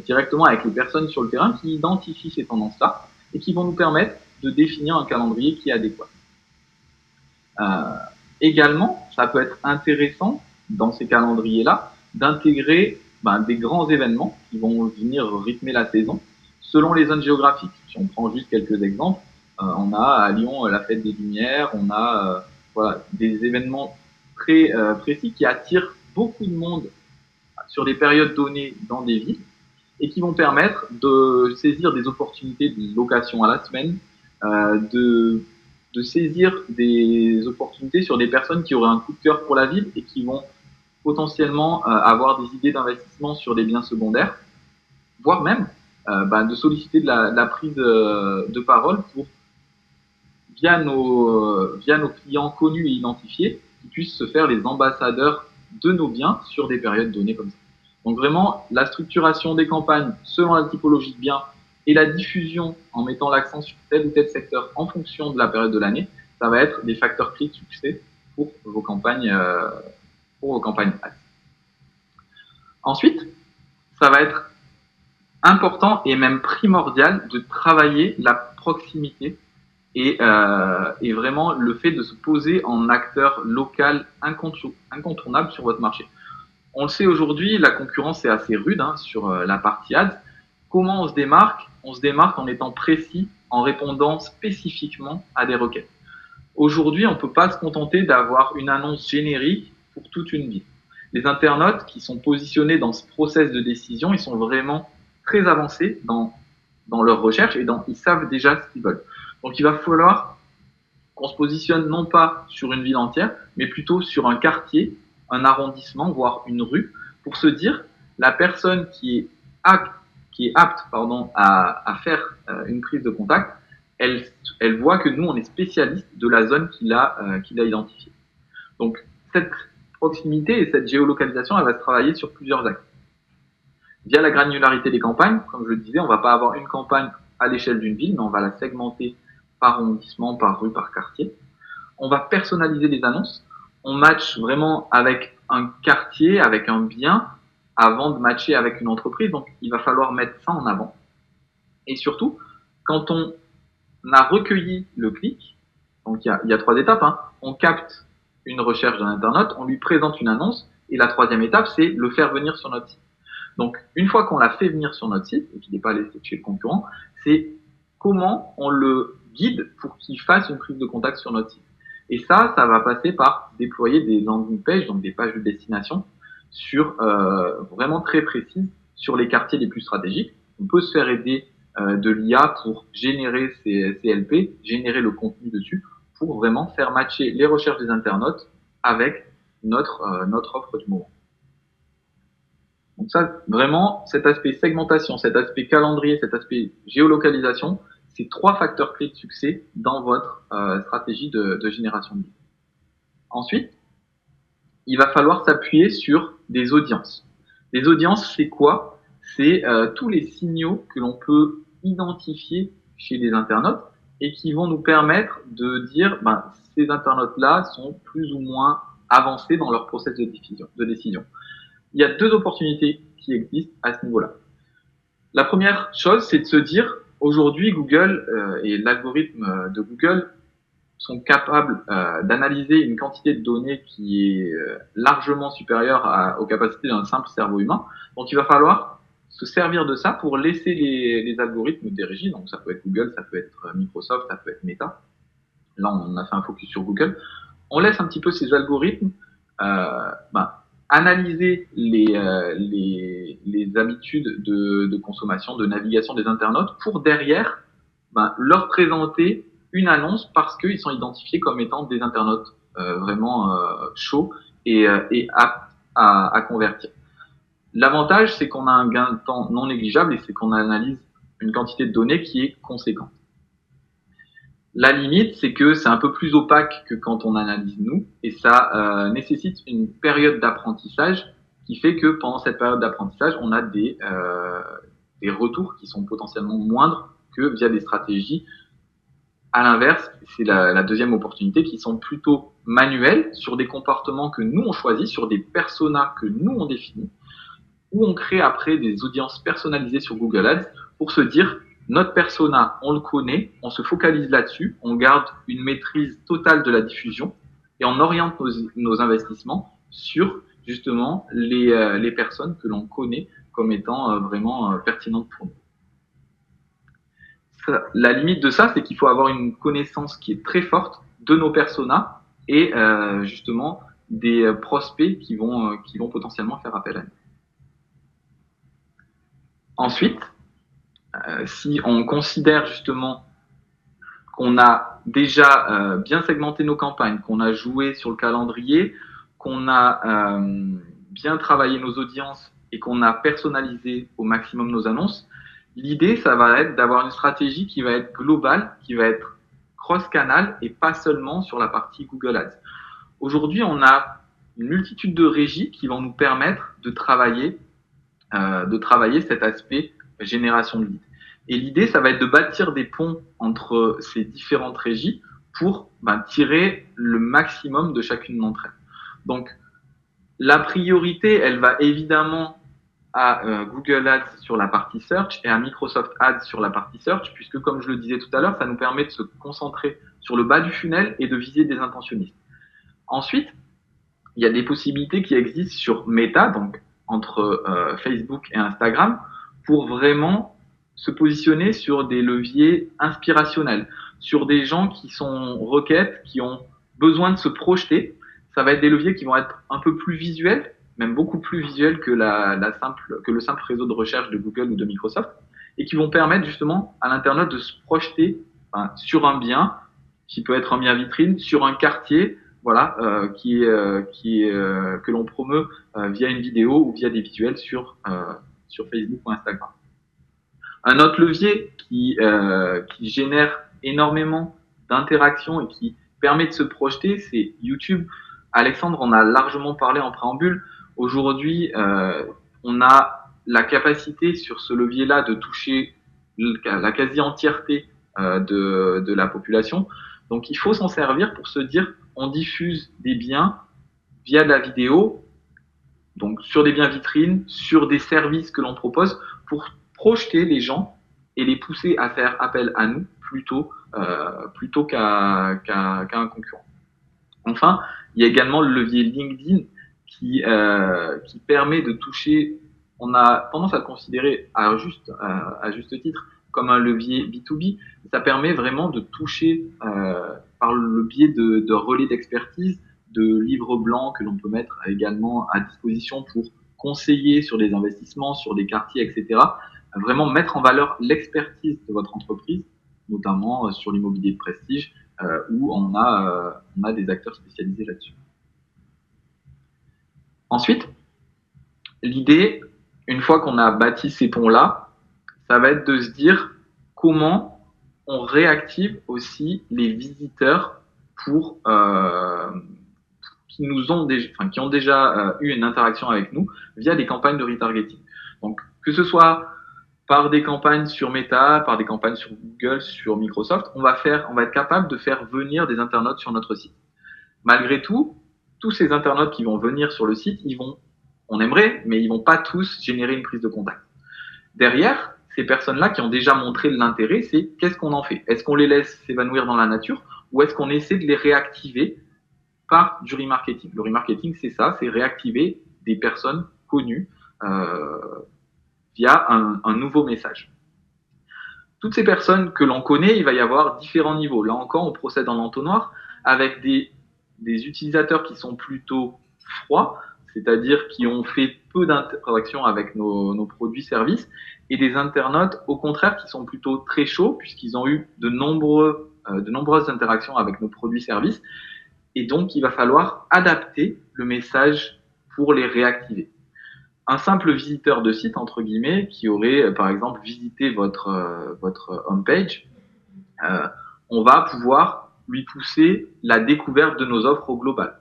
directement avec les personnes sur le terrain qui identifient ces tendances-là et qui vont nous permettre de définir un calendrier qui est adéquat. Également, ça peut être intéressant dans ces calendriers-là d'intégrer des grands événements qui vont venir rythmer la saison selon les zones géographiques. Si on prend juste quelques exemples, on a à Lyon la fête des Lumières, on a des événements très précis qui attirent beaucoup de monde sur des périodes données dans des villes et qui vont permettre de saisir des opportunités de location à la semaine, de saisir des opportunités sur des personnes qui auraient un coup de cœur pour la ville et qui vont potentiellement avoir des idées d'investissement sur des biens secondaires, voire même de solliciter de la prise de parole pour, via nos clients connus et identifiés, qui puissent se faire les ambassadeurs de nos biens sur des périodes données comme ça. Donc vraiment, la structuration des campagnes selon la typologie de biens et la diffusion en mettant l'accent sur tel ou tel secteur en fonction de la période de l'année, ça va être des facteurs clés de succès pour vos campagnes ads. Ensuite, ça va être important et même primordial de travailler la proximité et vraiment le fait de se poser en acteur local incontournable sur votre marché. On le sait aujourd'hui, la concurrence est assez rude sur la partie ads. Comment on se démarque ? On se démarque en étant précis, en répondant spécifiquement à des requêtes. Aujourd'hui, on ne peut pas se contenter d'avoir une annonce générique pour toute une ville. Les internautes qui sont positionnés dans ce process de décision, ils sont vraiment très avancés dans leur recherche et ils savent déjà ce qu'ils veulent. Donc, il va falloir qu'on se positionne non pas sur une ville entière, mais plutôt sur un quartier, un arrondissement, voire une rue, pour se dire la personne qui est apte à faire une prise de contact, elle voit que nous, on est spécialiste de la zone qu'il a identifiée. Donc, cette proximité et cette géolocalisation, elle va se travailler sur plusieurs axes. Via la granularité des campagnes, comme je le disais, on ne va pas avoir une campagne à l'échelle d'une ville, mais on va la segmenter par arrondissement, par rue, par quartier. On va personnaliser les annonces. On match vraiment avec un quartier, avec un bien, avant de matcher avec une entreprise. Donc, il va falloir mettre ça en avant. Et surtout, quand on a recueilli le clic, donc il y a 3 étapes, on capte une recherche d'un internaute, on lui présente une annonce, et la 3e étape, c'est le faire venir sur notre site. Donc, une fois qu'on l'a fait venir sur notre site, et qu'il n'est pas allé chez le concurrent, c'est comment on le guide pour qu'il fasse une prise de contact sur notre site. Et ça va passer par déployer des landing pages, donc des pages de destination, sur vraiment très précises sur les quartiers les plus stratégiques. On peut se faire aider de l'IA pour générer ces LP, générer le contenu dessus, pour vraiment faire matcher les recherches des internautes avec notre offre du moment. Donc ça, vraiment, cet aspect segmentation, cet aspect calendrier, cet aspect géolocalisation, ces 3 facteurs clés de succès dans votre stratégie de génération de leads. Ensuite, il va falloir s'appuyer sur des audiences. Les audiences, c'est quoi? C'est tous les signaux que l'on peut identifier chez des internautes et qui vont nous permettre de dire ces internautes-là sont plus ou moins avancés dans leur process de décision. Il y a 2 opportunités qui existent à ce niveau-là. La première chose, c'est de se dire, aujourd'hui, Google et l'algorithme de Google sont capables d'analyser une quantité de données qui est largement supérieure aux capacités d'un simple cerveau humain. Donc, il va falloir se servir de ça pour laisser les algorithmes des régies. Donc, ça peut être Google, ça peut être Microsoft, ça peut être Meta. Là, on a fait un focus sur Google. On laisse un petit peu ces algorithmes analyser les habitudes de consommation, de navigation des internautes pour derrière leur présenter une annonce parce qu'ils sont identifiés comme étant des internautes vraiment chauds et aptes à convertir. L'avantage, c'est qu'on a un gain de temps non négligeable et c'est qu'on analyse une quantité de données qui est conséquente. La limite, c'est que c'est un peu plus opaque que quand on analyse nous, et ça nécessite une période d'apprentissage qui fait que pendant cette période d'apprentissage, on a des retours qui sont potentiellement moindres que via des stratégies. À l'inverse, c'est la deuxième opportunité, qui sont plutôt manuelles sur des comportements que nous on choisit, sur des personas que nous on définit, où on crée après des audiences personnalisées sur Google Ads pour se dire notre persona, on le connaît, on se focalise là-dessus, on garde une maîtrise totale de la diffusion et on oriente nos investissements sur justement les personnes que l'on connaît comme étant vraiment pertinentes pour nous. La limite de ça, c'est qu'il faut avoir une connaissance qui est très forte de nos personas et justement des prospects qui vont potentiellement faire appel à nous. Ensuite, si on considère justement qu'on a déjà bien segmenté nos campagnes, qu'on a joué sur le calendrier, qu'on a bien travaillé nos audiences et qu'on a personnalisé au maximum nos annonces, l'idée, ça va être d'avoir une stratégie qui va être globale, qui va être cross-canal et pas seulement sur la partie Google Ads. Aujourd'hui, on a une multitude de régies qui vont nous permettre de travailler cet aspect génération de leads. Et l'idée, ça va être de bâtir des ponts entre ces différentes régies pour tirer le maximum de chacune d'entre elles. Donc, la priorité, elle va évidemment à Google Ads sur la partie Search et à Microsoft Ads sur la partie Search, puisque comme je le disais tout à l'heure, ça nous permet de se concentrer sur le bas du funnel et de viser des intentionnistes. Ensuite, il y a des possibilités qui existent sur Meta, donc entre Facebook et Instagram, pour vraiment se positionner sur des leviers inspirationnels, sur des gens qui sont requêtes, qui ont besoin de se projeter. Ça va être des leviers qui vont être un peu plus visuels, même beaucoup plus visuels que le simple réseau de recherche de Google ou de Microsoft, et qui vont permettre justement à l'internaute de se projeter sur un bien, qui peut être un bien vitrine, sur un quartier, voilà, que l'on promeut via une vidéo ou via des visuels sur Facebook ou Instagram. Un autre levier qui génère énormément d'interactions et qui permet de se projeter, c'est YouTube. Alexandre en a largement parlé en préambule. Aujourd'hui, on a la capacité sur ce levier-là de toucher la quasi-entièreté de la population. Donc, il faut s'en servir pour se dire, on diffuse des biens via de la vidéo, donc sur des biens vitrines, sur des services que l'on propose pour projeter les gens et les pousser à faire appel à nous plutôt qu'à un concurrent. Enfin, il y a également le levier LinkedIn qui permet de toucher, on a tendance à le considérer à juste titre comme un levier B2B. Ça permet vraiment de toucher par le biais de relais d'expertise, de livres blancs que l'on peut mettre également à disposition pour conseiller sur des investissements, sur des quartiers, etc. Vraiment mettre en valeur l'expertise de votre entreprise, notamment sur l'immobilier de prestige, où on a des acteurs spécialisés là-dessus. Ensuite, l'idée, une fois qu'on a bâti ces ponts-là, ça va être de se dire comment on réactive aussi les visiteurs pour qui ont déjà eu une interaction avec nous via des campagnes de retargeting. Donc, que ce soit par des campagnes sur Meta, par des campagnes sur Google, sur Microsoft, on va être capable de faire venir des internautes sur notre site. Malgré tout, tous ces internautes qui vont venir sur le site, on aimerait, mais ils vont pas tous générer une prise de contact. Derrière, ces personnes-là qui ont déjà montré de l'intérêt, c'est qu'est-ce qu'on en fait? Est-ce qu'on les laisse s'évanouir dans la nature ou est-ce qu'on essaie de les réactiver par du remarketing? Le remarketing, c'est ça, c'est réactiver des personnes connues via un nouveau message. Toutes ces personnes que l'on connaît, il va y avoir différents niveaux. Là encore, on procède en entonnoir avec des utilisateurs qui sont plutôt froids, c'est-à-dire qui ont fait peu d'interactions avec nos produits-services, et des internautes, au contraire, qui sont plutôt très chauds, puisqu'ils ont eu de nombreuses interactions avec nos produits-services, et donc il va falloir adapter le message pour les réactiver. Un simple visiteur de site, entre guillemets, qui aurait, par exemple, visité votre homepage, on va pouvoir lui pousser la découverte de nos offres au global.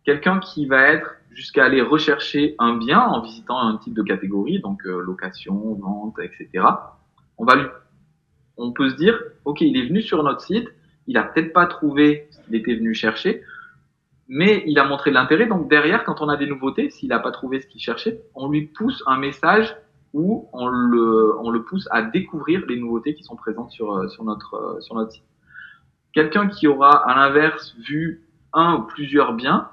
Quelqu'un qui va être jusqu'à aller rechercher un bien en visitant un type de catégorie, donc location, vente, etc. On peut se dire, ok, il est venu sur notre site, il a peut-être pas trouvé ce qu'il était venu chercher, mais il a montré de l'intérêt. Donc derrière, quand on a des nouveautés, s'il n'a pas trouvé ce qu'il cherchait, on lui pousse un message où on le pousse à découvrir les nouveautés qui sont présentes sur notre site. Quelqu'un qui aura à l'inverse vu un ou plusieurs biens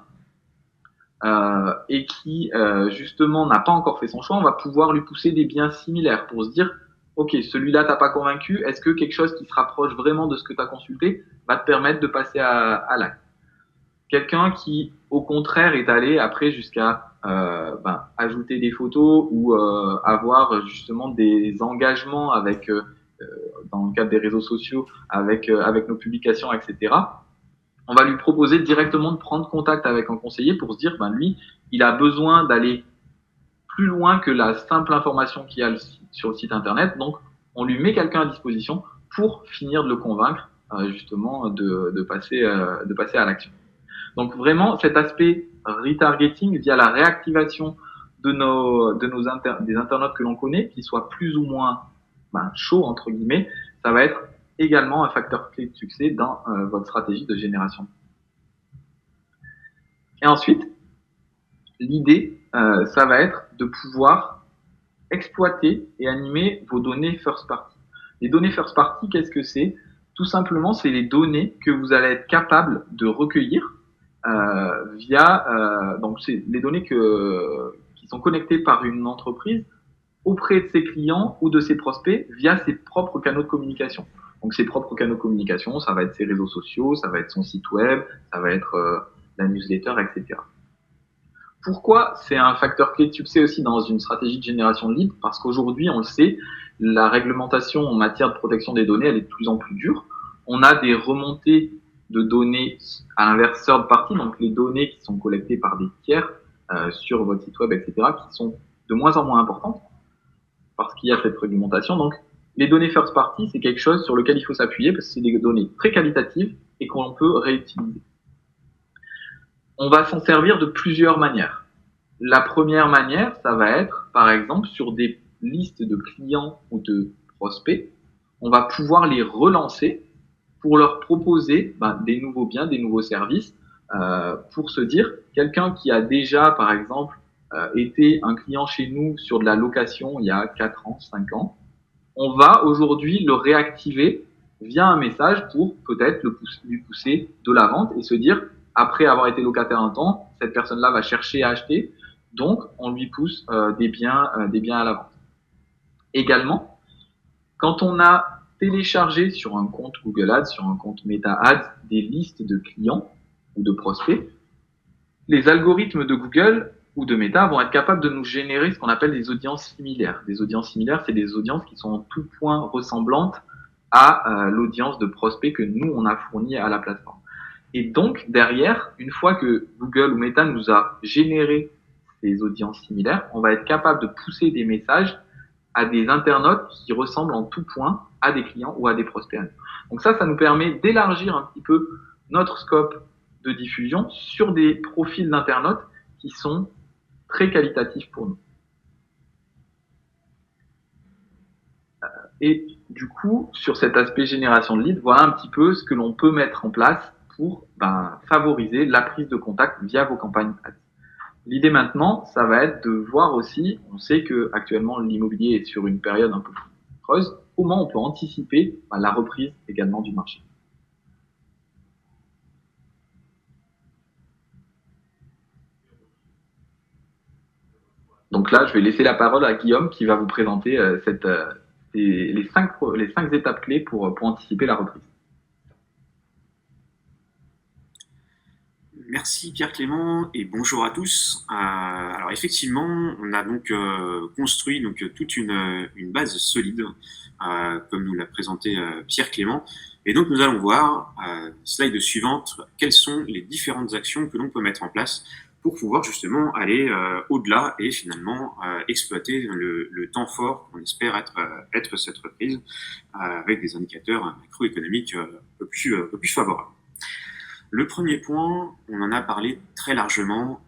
et qui justement n'a pas encore fait son choix, on va pouvoir lui pousser des biens similaires pour se dire, ok, celui-là t'as pas convaincu, est-ce que quelque chose qui se rapproche vraiment de ce que tu as consulté va te permettre de passer à l'acte? Quelqu'un qui, au contraire, est allé après jusqu'à ajouter des photos ou avoir justement des engagements avec, dans le cadre des réseaux sociaux, avec nos publications, etc. On va lui proposer directement de prendre contact avec un conseiller pour se dire, lui, il a besoin d'aller plus loin que la simple information qu'il y a sur le site internet. Donc, on lui met quelqu'un à disposition pour finir de le convaincre justement de passer à l'action. Donc vraiment, cet aspect retargeting via la réactivation des internautes que l'on connaît, qui soient plus ou moins chauds, entre guillemets, ça va être également un facteur clé de succès dans votre stratégie de génération. Et ensuite, l'idée, ça va être de pouvoir exploiter et animer vos données first party. Les données first party, qu'est-ce que c'est? Tout simplement, c'est les données que vous allez être capable de recueillir donc c'est les données qui sont connectées par une entreprise auprès de ses clients ou de ses prospects via ses propres canaux de communication. Donc ses propres canaux de communication, ça va être ses réseaux sociaux, ça va être son site web, ça va être la newsletter, etc. Pourquoi c'est un facteur clé de succès aussi dans une stratégie de génération de leads? Parce qu'aujourd'hui, on le sait, la réglementation en matière de protection des données, elle est de plus en plus dure. On a des remontées de données à l'inverse third party, donc les données qui sont collectées par des tiers sur votre site web, etc., qui sont de moins en moins importantes parce qu'il y a cette réglementation. Donc, les données first party, c'est quelque chose sur lequel il faut s'appuyer parce que c'est des données très qualitatives et qu'on peut réutiliser. On va s'en servir de plusieurs manières. La première manière, ça va être, par exemple, sur des listes de clients ou de prospects, on va pouvoir les relancer pour leur proposer des nouveaux biens, des nouveaux services, pour se dire, quelqu'un qui a déjà, par exemple, été un client chez nous sur de la location il y a 4 ans, 5 ans, on va aujourd'hui le réactiver via un message pour peut-être lui pousser de la vente et se dire, après avoir été locataire un temps, cette personne-là va chercher à acheter, donc on lui pousse des biens à la vente. Également, quand on a téléchargé sur un compte Google Ads, sur un compte Meta Ads, des listes de clients ou de prospects, les algorithmes de Google ou de Meta vont être capables de nous générer ce qu'on appelle des audiences similaires. Des audiences similaires, c'est des audiences qui sont en tout point ressemblantes à l'audience de prospects que nous, on a fourni à la plateforme. Et donc, derrière, une fois que Google ou Meta nous a généré ces audiences similaires, on va être capable de pousser des messages à des internautes qui ressemblent en tout point à des clients ou à des prospects. Donc ça nous permet d'élargir un petit peu notre scope de diffusion sur des profils d'internautes qui sont très qualitatifs pour nous. Et du coup, sur cet aspect génération de leads, voilà un petit peu ce que l'on peut mettre en place pour favoriser la prise de contact via vos campagnes ads. L'idée maintenant, ça va être de voir aussi, on sait que actuellement l'immobilier est sur une période un peu creuse, comment on peut anticiper la reprise également du marché. Donc là, je vais laisser la parole à Guillaume qui va vous présenter les cinq étapes clés pour anticiper la reprise. Merci Pierre-Clément et bonjour à tous. Alors effectivement, on a donc construit toute une base solide, comme nous l'a présenté Pierre-Clément. Et donc nous allons voir, slide suivante, quelles sont les différentes actions que l'on peut mettre en place pour pouvoir justement aller au-delà et finalement exploiter le temps fort qu'on espère être cette reprise avec des indicateurs macroéconomiques un peu plus favorables. Le premier point, on en a parlé très largement,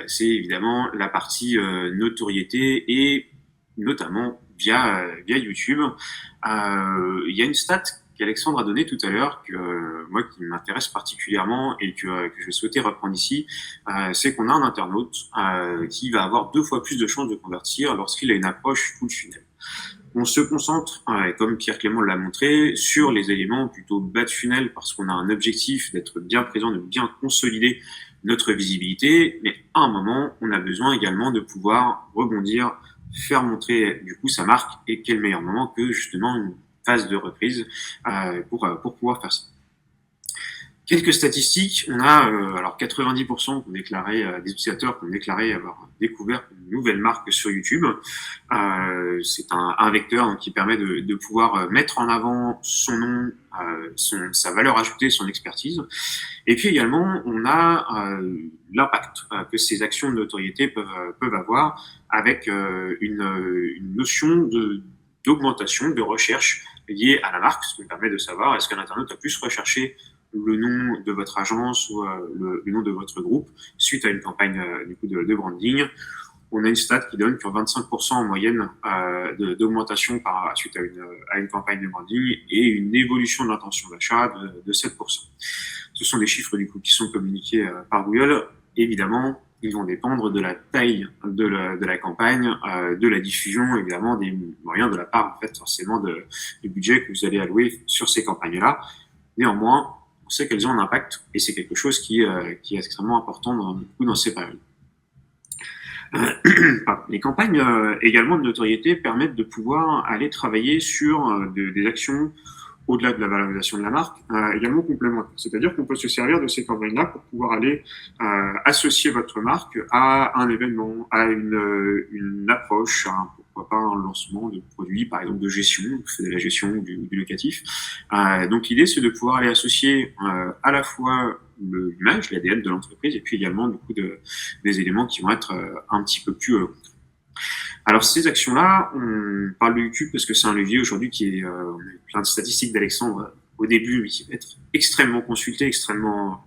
c'est évidemment la partie notoriété et notamment via YouTube. Il y a une stat qu'Alexandre a donnée tout à l'heure, moi qui m'intéresse particulièrement et que je souhaitais reprendre ici, c'est qu'on a un internaute qui va avoir 2 fois plus de chances de convertir lorsqu'il a une approche full funnel. On se concentre, comme Pierre-Clément l'a montré, sur les éléments plutôt bas de funnel parce qu'on a un objectif d'être bien présent, de bien consolider notre visibilité, mais à un moment, on a besoin également de pouvoir rebondir, faire montrer du coup sa marque et quel meilleur moment que justement une phase de reprise pour pouvoir faire ça. Quelques statistiques, on a alors 90% qui ont déclaré, des utilisateurs qui ont déclaré avoir découvert une nouvelle marque sur YouTube. C'est un vecteur qui permet de pouvoir mettre en avant son nom, sa valeur ajoutée, son expertise. Et puis également, on a l'impact que ces actions de notoriété peuvent avoir avec une notion d'augmentation, de recherche liée à la marque, ce qui permet de savoir est-ce qu'un internaute a plus recherché le nom de votre agence ou le nom de votre groupe suite à une campagne du coup de branding. On a une stat qui donne que 25% en moyenne d'augmentation suite à une campagne de branding et une évolution de l'intention d'achat de 7%. Ce sont des chiffres du coup qui sont communiqués par Google. Évidemment, ils vont dépendre de la taille de la campagne, de la diffusion, évidemment des moyens, de la part en fait forcément du budget que vous allez allouer sur ces campagnes-là. Néanmoins, on sait qu'elles ont un impact et c'est quelque chose qui est extrêmement important dans ces périodes. Les campagnes également de notoriété permettent de pouvoir aller travailler sur des actions au-delà de la valorisation de la marque, également complémentaires. C'est-à-dire qu'on peut se servir de ces campagnes-là pour pouvoir aller associer votre marque à un événement, à une approche, pourquoi pas un lancement de produits, par exemple de gestion, de la gestion du locatif. Donc l'idée, c'est de pouvoir aller associer à la fois l'image, l'ADN de l'entreprise, et puis également du coup des éléments qui vont être un petit peu plus alors ces actions-là, on parle de YouTube parce que c'est un levier aujourd'hui qui est plein de statistiques d'Alexandre au début, mais qui va être extrêmement consulté, extrêmement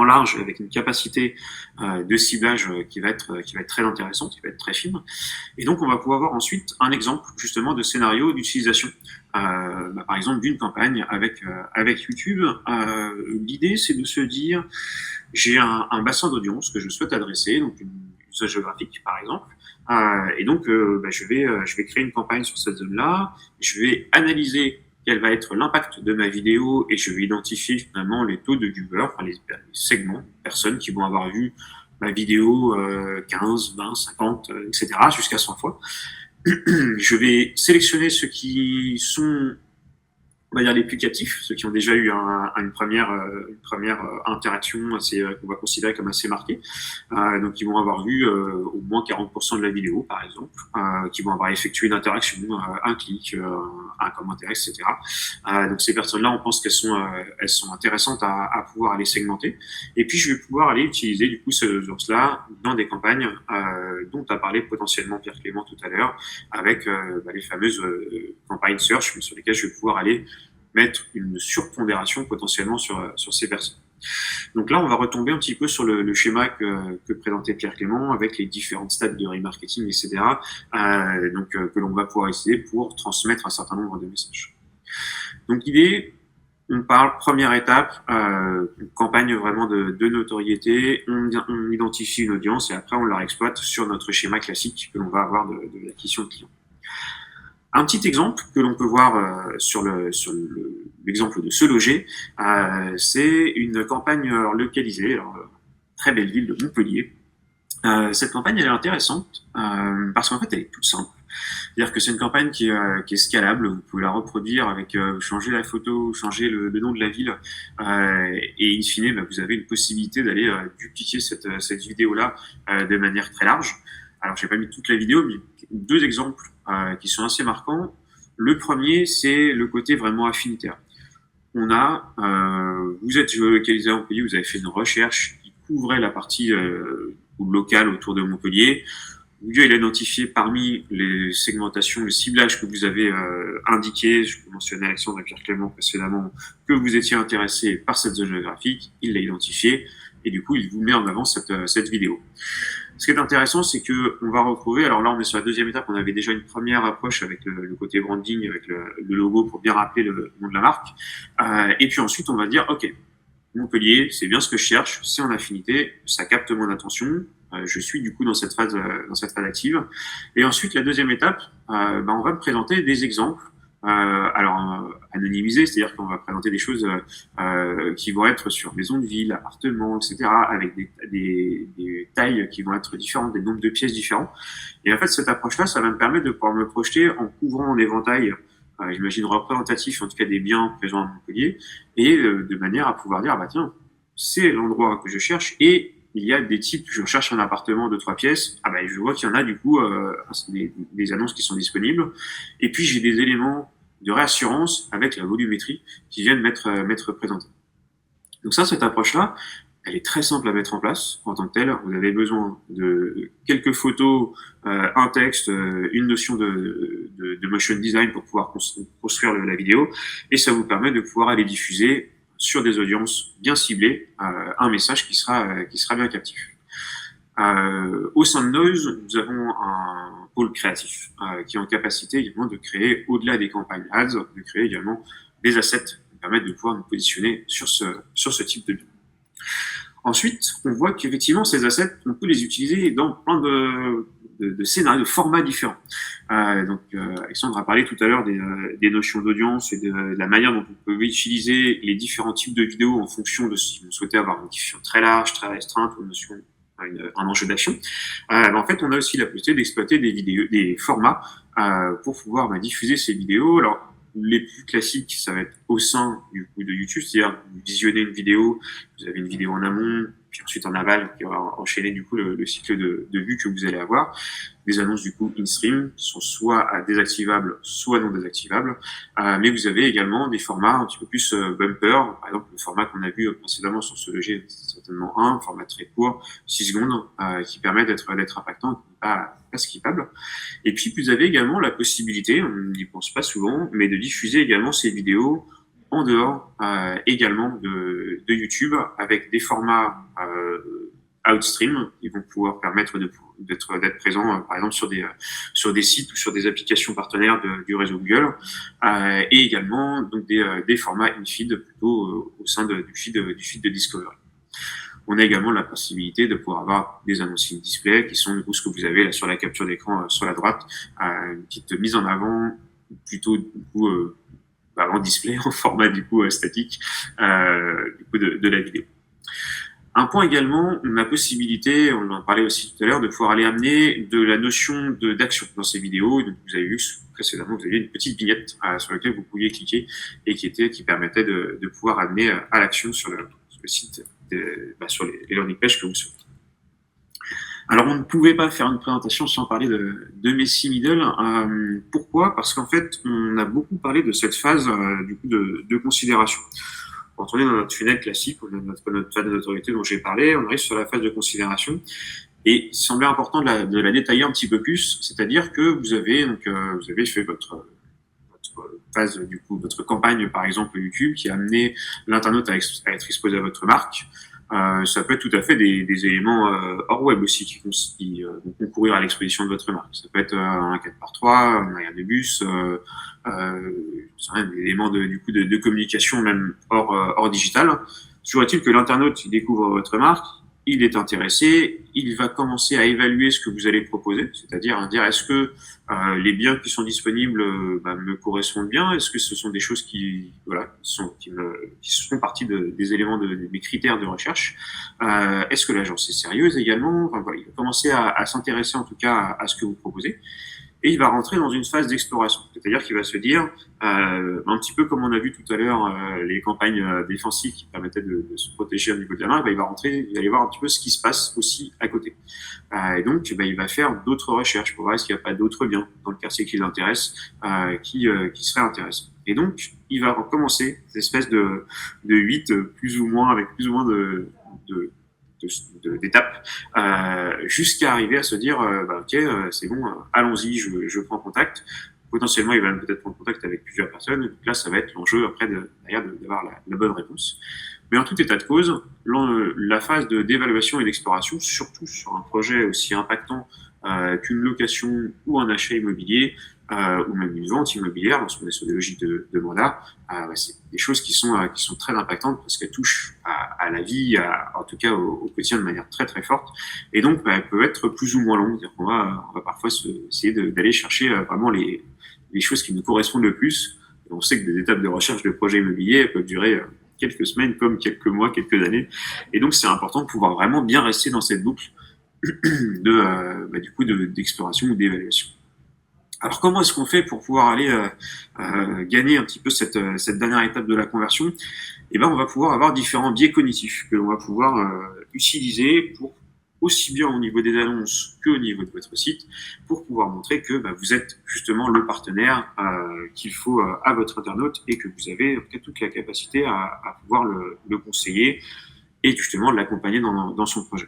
large, avec une capacité de ciblage qui va être très intéressante, qui va être très fine. Et donc on va pouvoir voir ensuite un exemple justement de scénario d'utilisation, par exemple d'une campagne avec YouTube. L'idée c'est de se dire j'ai un bassin d'audience que je souhaite adresser, donc une zone géographique par exemple. Et donc, je vais créer une campagne sur cette zone-là. Je vais analyser quel va être l'impact de ma vidéo et je vais identifier finalement les taux de viewers, enfin les segments, personnes qui vont avoir vu ma vidéo 15, 20, 50, etc. jusqu'à 100 fois. Je vais sélectionner ceux qui sont, on va dire, les plus captifs, ceux qui ont déjà eu une première interaction qu'on va considérer comme assez marquée, donc qui vont avoir vu au moins 40% de la vidéo par exemple, qui vont avoir effectué une interaction, un clic, un commentaire, etc. Donc ces personnes-là, on pense qu'elles sont intéressantes à pouvoir aller segmenter. Et puis je vais pouvoir aller utiliser du coup ces ressources-là dans des campagnes dont a parlé potentiellement Pierre Clément tout à l'heure, avec les fameuses campagnes search sur lesquelles je vais pouvoir aller mettre une surpondération potentiellement sur ces personnes. Donc là, on va retomber un petit peu sur le schéma que présentait Pierre Clément avec les différentes stades de remarketing, etc. Que l'on va pouvoir utiliser pour transmettre un certain nombre de messages. Donc l'idée, on parle première étape, une campagne vraiment de notoriété, on identifie une audience et après on la exploite sur notre schéma classique que l'on va avoir de l'acquisition de clients. Un petit exemple que l'on peut voir sur l'exemple de Se Loger, c'est une campagne localisée, très belle ville de Montpellier. Cette campagne, elle est intéressante parce qu'en fait, elle est toute simple. C'est-à-dire que c'est une campagne qui est scalable. Vous pouvez la reproduire avec changer la photo, changer le nom de la ville, et in fine, vous avez une possibilité d'aller dupliquer cette vidéo-là de manière très large. Alors, j'ai pas mis toute la vidéo, mais deux exemples qui sont assez marquants. Le premier, c'est le côté vraiment affinitaire. Vous êtes localisé à Montpellier, vous avez fait une recherche qui couvrait la partie locale autour de Montpellier. Google a identifié parmi les segmentations, le ciblage que vous avez indiqué, je peux mentionner Alexandre et Pierre Clément précédemment, que vous étiez intéressé par cette zone géographique, il l'a identifié et du coup il vous met en avant cette vidéo. Ce qui est intéressant, c'est que on va retrouver, alors là on est sur la deuxième étape, on avait déjà une première approche avec le côté branding, avec le logo pour bien rappeler le nom de la marque, et puis ensuite on va dire ok, Montpellier, c'est bien ce que je cherche, c'est en affinité, ça capte mon attention, je suis du coup dans cette phase active, et ensuite la deuxième étape, on va me présenter des exemples. Anonymisé, c'est-à-dire qu'on va présenter des choses qui vont être sur maison de ville, appartements, etc., avec des tailles qui vont être différentes, des nombres de pièces différents. Et en fait, cette approche-là, ça va me permettre de pouvoir me projeter en couvrant un éventail, j'imagine représentatif, en tout cas des biens présents à Montpellier, et de manière à pouvoir dire, tiens, c'est l'endroit que je cherche, et il y a des types, je cherche un appartement de 3 pièces, je vois qu'il y en a du coup des annonces qui sont disponibles, et puis j'ai des éléments de réassurance avec la volumétrie qui viennent m'être présentés. Donc ça, cette approche-là, elle est très simple à mettre en place en tant que telle. Vous avez besoin de quelques photos, un texte, une notion de motion design pour pouvoir construire la vidéo, et ça vous permet de pouvoir aller diffuser sur des audiences bien ciblées un message qui sera bien captif. Au sein de Noise, nous avons un pôle créatif qui est en capacité également de créer, au-delà des campagnes ads, de créer également des assets qui permettent de pouvoir nous positionner sur ce type de biais. Ensuite, on voit qu'effectivement, ces assets, on peut les utiliser dans plein de scénarios, de formats différents. Alexandre a parlé tout à l'heure des notions d'audience et de la manière dont on peut utiliser les différents types de vidéos en fonction de si on souhaitait avoir une diffusion très large, très restreinte, ou une notion un enjeu d'action. En fait, on a aussi la possibilité d'exploiter des formats pour pouvoir diffuser ces vidéos. Alors, les plus classiques, ça va être au sein du coup de YouTube, c'est-à-dire vous visionnez une vidéo, vous avez une vidéo en amont, puis ensuite en aval qui va enchaîner du coup le cycle de vues que vous allez avoir. Des annonces du coup in-stream qui sont soit désactivables, soit non désactivables. Mais vous avez également des formats un petit peu plus bumper. Par exemple, le format qu'on a vu précédemment sur Ce Loger, c'est certainement un format très court, 6 secondes, qui permet d'être impactant, pas skippable. Et puis vous avez également la possibilité, on n'y pense pas souvent, mais de diffuser également ces vidéos en dehors également de YouTube avec des formats outstream qui vont pouvoir permettre d'être présent par exemple sur des sites ou sur des applications partenaires du réseau Google, et également donc des formats in-feed plutôt au sein du feed de Discovery. On a également la possibilité de pouvoir avoir des annonces in display qui sont du coup ce que vous avez là sur la capture d'écran sur la droite, une petite mise en avant plutôt du coup en display en format du coup statique du coup de la vidéo. Un point également, on a la possibilité, on en parlait aussi tout à l'heure, de pouvoir aller amener de la notion d'action dans ces vidéos. Donc, vous avez vu précédemment, vous aviez une petite vignette sur laquelle vous pouviez cliquer et qui permettait de pouvoir amener à l'action sur le site, sur les landing pages que vous souhaitez. Alors, on ne pouvait pas faire une présentation sans parler de Messi Middle. Pourquoi? Parce qu'en fait, on a beaucoup parlé de cette phase du coup de considération. Quand on est dans notre funnel classique, on a notre phase d'autorité dont j'ai parlé, on arrive sur la phase de considération. Et il semblait important de la détailler un petit peu plus, c'est-à-dire que vous avez fait votre phase, du coup, votre campagne, par exemple, YouTube, qui a amené l'internaute à être exposé à votre marque. Ça peut être tout à fait des éléments hors web aussi qui vont concourir à l'exposition de votre marque. Ça peut être un 4x3, un arrière de bus, des éléments de communication même hors digital. Toujours est-il que l'internaute découvre votre marque, il est intéressé, il va commencer à évaluer ce que vous allez proposer, c'est-à-dire dire est-ce que les biens qui sont disponibles me correspondent bien, est-ce que ce sont des choses qui font partie des éléments de mes critères de recherche, est-ce que l'agence est sérieuse également, enfin, voilà, il va commencer à s'intéresser en tout cas à ce que vous proposez. Et il va rentrer dans une phase d'exploration. C'est-à-dire qu'il va se dire, un petit peu comme on a vu tout à l'heure les campagnes défensives qui permettaient de se protéger au niveau de la main, il va aller voir un petit peu ce qui se passe aussi à côté. Et donc, il va faire d'autres recherches pour voir est-ce qu'il n'y a pas d'autres biens dans le quartier qui l'intéresse, qui seraient intéressants. Et donc, il va recommencer cette espèce de 8, plus ou moins, avec plus ou moins d'étapes jusqu'à arriver à se dire ok, c'est bon, allons-y, je prends contact. Potentiellement il va peut-être prendre contact avec plusieurs personnes, donc là ça va être l'enjeu après d'avoir la bonne réponse. Mais en tout état de cause, la phase d'évaluation et d'exploration, surtout sur un projet aussi impactant qu'une location ou un achat immobilier, ou même une vente immobilière, lorsqu'on est sur des logiques de mandat, c'est des choses qui sont très impactantes parce qu'elles touchent à la vie, en tout cas au quotidien de manière très très forte. Et donc, elles peuvent être plus ou moins longues. C'est-à-dire qu'on va parfois essayer d'aller chercher vraiment les choses qui nous correspondent le plus. Et on sait que des étapes de recherche de projets immobiliers peuvent durer quelques semaines, comme quelques mois, quelques années. Et donc, c'est important de pouvoir vraiment bien rester dans cette boucle d'exploration ou d'évaluation. Alors, comment est-ce qu'on fait pour pouvoir aller gagner un petit peu cette dernière étape de la conversion? Eh ben, on va pouvoir avoir différents biais cognitifs que l'on va pouvoir utiliser pour aussi bien au niveau des annonces qu'au niveau de votre site, pour pouvoir montrer que vous êtes justement le partenaire qu'il faut à votre internaute et que vous avez toute la capacité à pouvoir le conseiller et justement l'accompagner dans son projet.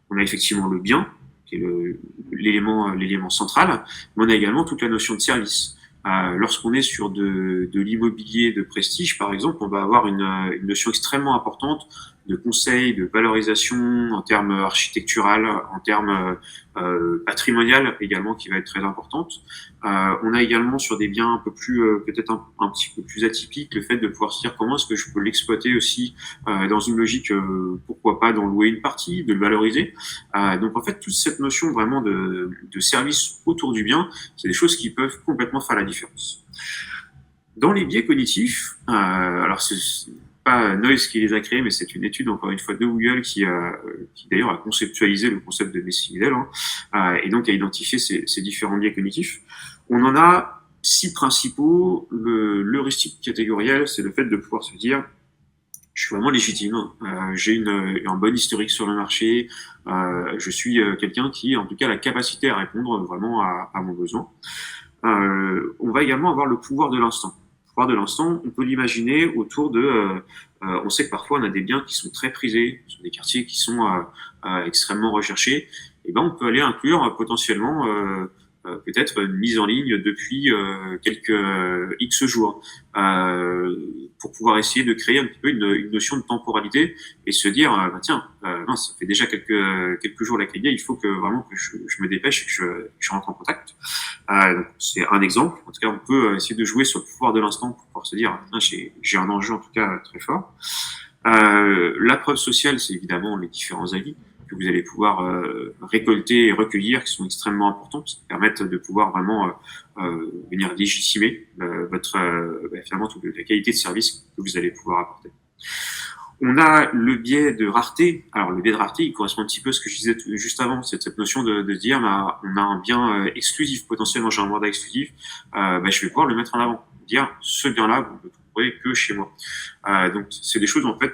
On a effectivement le bien, qui est l'élément central, mais on a également toute la notion de service. Lorsqu'on est sur de l'immobilier de prestige, par exemple, on va avoir une notion extrêmement importante de conseil, de valorisation en termes architectural, en termes patrimonial également, qui va être très importante. On a également sur des biens un peu plus, peut-être un petit peu plus atypiques, le fait de pouvoir se dire comment est-ce que je peux l'exploiter aussi dans une logique, pourquoi pas d'en louer une partie, de le valoriser. Donc en fait, toute cette notion vraiment de service autour du bien, c'est des choses qui peuvent complètement faire la différence. Dans les biais cognitifs, alors c'est pas Noise qui les a créés, mais c'est une étude, encore une fois, de Google qui d'ailleurs a conceptualisé le concept de Messi Middle, et donc a identifié ces différents biais cognitifs. On en a 6 principaux. L'heuristique catégoriel, c'est le fait de pouvoir se dire je suis vraiment légitime, j'ai un bon historique sur le marché, je suis quelqu'un qui, en tout cas, a la capacité à répondre vraiment à mon besoin. On va également avoir le pouvoir de l'instant. Le pouvoir de l'instant, on peut l'imaginer autour on sait que parfois on a des biens qui sont très prisés, sur des quartiers qui sont extrêmement recherchés, et on peut aller inclure potentiellement peut-être une mise en ligne depuis quelques X jours pour pouvoir essayer de créer un petit peu une notion de temporalité et se dire tiens, ça fait déjà quelques jours la crédit, il faut que vraiment que je me dépêche et que je rentre en contact. Donc c'est un exemple. En tout cas, on peut essayer de jouer sur le pouvoir de l'instant pour pouvoir se dire j'ai un enjeu en tout cas très fort. La preuve sociale, c'est évidemment les différents avis que vous allez pouvoir récolter et recueillir, qui sont extrêmement importantes, qui permettent de pouvoir vraiment venir légitimer finalement toute la qualité de service que vous allez pouvoir apporter. On a le biais de rareté. Alors le biais de rareté, il correspond un petit peu à ce que je disais juste avant, c'est cette notion de dire on a un bien exclusif, potentiellement j'ai un mandat exclusif, je vais pouvoir le mettre en avant, dire ce bien-là vous ne le trouverez que chez moi. Donc c'est des choses en fait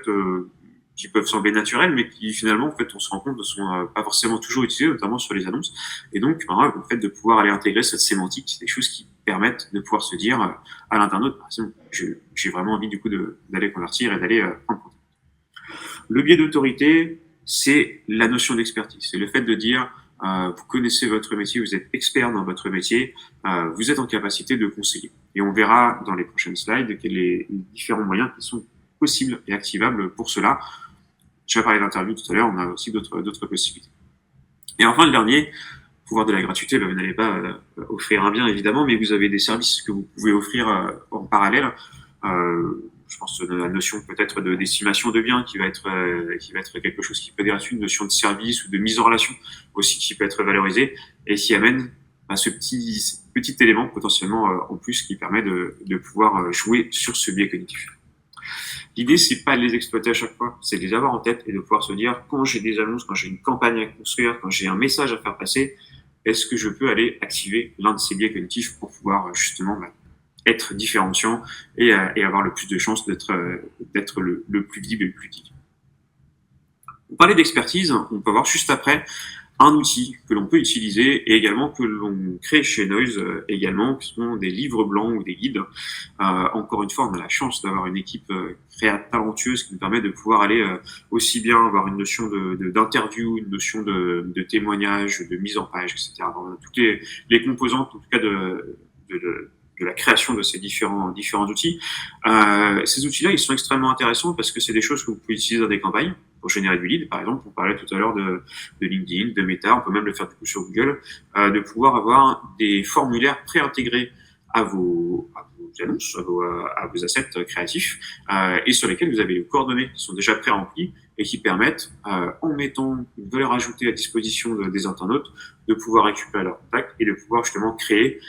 qui peuvent sembler naturelles, mais qui finalement, en fait, on se rend compte ne sont pas forcément toujours utilisées, notamment sur les annonces. Et donc, le fait de pouvoir aller intégrer cette sémantique, c'est des choses qui permettent de pouvoir se dire à l'internaute, j'ai vraiment envie du coup d'aller convertir et d'aller prendre contact. Le biais d'autorité, c'est la notion d'expertise. C'est le fait de dire, vous connaissez votre métier, vous êtes expert dans votre métier, vous êtes en capacité de conseiller. Et on verra dans les prochaines slides quels sont les différents moyens qui sont possibles et activables pour cela. J'ai parlé d'interview tout à l'heure, on a aussi d'autres possibilités. Et enfin, le dernier, pouvoir de la gratuité, vous n'allez pas offrir un bien évidemment, mais vous avez des services que vous pouvez offrir en parallèle. Je pense à la notion peut-être d'estimation de biens qui va être quelque chose qui peut être gratuit, une notion de service ou de mise en relation aussi qui peut être valorisée et qui amène ce petit élément potentiellement en plus qui permet de pouvoir jouer sur ce biais cognitif. L'idée, c'est pas de les exploiter à chaque fois, c'est de les avoir en tête et de pouvoir se dire, quand j'ai des annonces, quand j'ai une campagne à construire, quand j'ai un message à faire passer, est-ce que je peux aller activer l'un de ces biais cognitifs pour pouvoir justement être différenciant et avoir le plus de chances d'être le plus visible et le plus utile. Pour parler d'expertise, on peut voir juste après un outil que l'on peut utiliser et également que l'on crée chez Noise également, qui sont des livres blancs ou des guides. Encore une fois, on a la chance d'avoir une équipe talentueuse qui nous permet de pouvoir aller aussi bien avoir une notion d'interview, une notion de témoignage, de mise en page, etc. Dans toutes les composantes, en tout cas de la création de ces différents outils. Ces outils-là, ils sont extrêmement intéressants parce que c'est des choses que vous pouvez utiliser dans des campagnes pour générer du lead, par exemple. On parlait tout à l'heure de LinkedIn, de Meta, on peut même le faire du coup sur Google, de pouvoir avoir des formulaires préintégrés à vos annonces, à vos assets créatifs, et sur lesquels vous avez les coordonnées qui sont déjà pré-remplies et qui permettent, en mettant une valeur ajoutée à disposition des internautes, de pouvoir récupérer leurs contacts et de pouvoir justement créer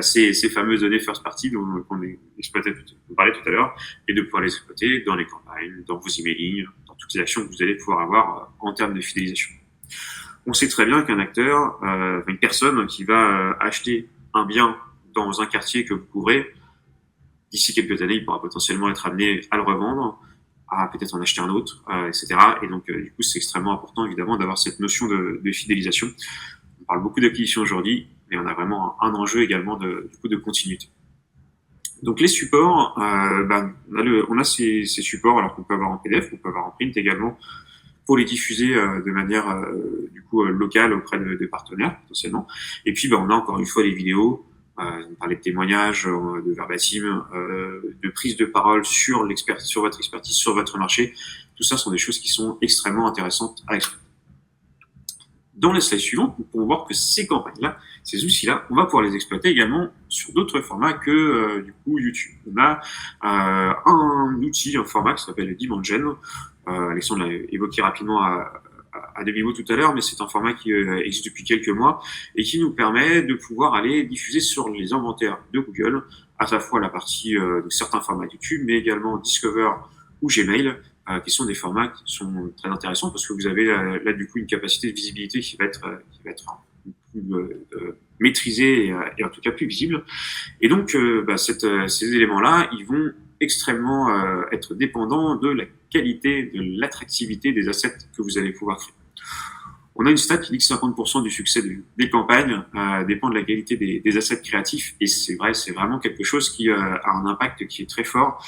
ces fameuses données first party dont on parlait tout à l'heure, et de pouvoir les exploiter dans les campagnes, dans vos emailing, dans toutes les actions que vous allez pouvoir avoir en termes de fidélisation. On sait très bien qu'un acteur, une personne qui va acheter un bien dans un quartier que vous couvrez, d'ici quelques années, il pourra potentiellement être amené à le revendre, à peut-être en acheter un autre, etc. Et donc, du coup, c'est extrêmement important, évidemment, d'avoir cette notion de fidélisation. On parle beaucoup d'acquisition aujourd'hui, mais on a vraiment un enjeu également de continuité. Donc, les supports, on a ces supports, alors qu'on peut avoir en PDF, qu'on peut avoir en print également, pour les diffuser de manière locale auprès de partenaires, potentiellement. Et puis, on a encore une fois les vidéos. On parlait de témoignages, de verbatim, de prise de parole sur votre expertise, sur votre marché. Tout ça sont des choses qui sont extrêmement intéressantes à exploiter. Dans les slides suivantes, nous pouvons voir que ces campagnes-là, ces outils-là, on va pouvoir les exploiter également sur d'autres formats que YouTube. On a un outil, un format qui s'appelle Dimension. Alexandre l'a évoqué rapidement à demi-mot tout à l'heure, mais c'est un format qui existe depuis quelques mois et qui nous permet de pouvoir aller diffuser sur les inventaires de Google, à la fois la partie de certains formats YouTube, mais également Discover ou Gmail, qui sont des formats qui sont très intéressants parce que vous avez là du coup une capacité de visibilité qui va être maîtrisée et en tout cas plus visible. Et donc ces éléments-là, ils vont extrêmement être dépendants de la qualité, de l'attractivité des assets que vous allez pouvoir créer. On a une stat qui dit que 50% du succès des campagnes dépend de la qualité des assets créatifs, et c'est vrai, c'est vraiment quelque chose qui a un impact qui est très fort.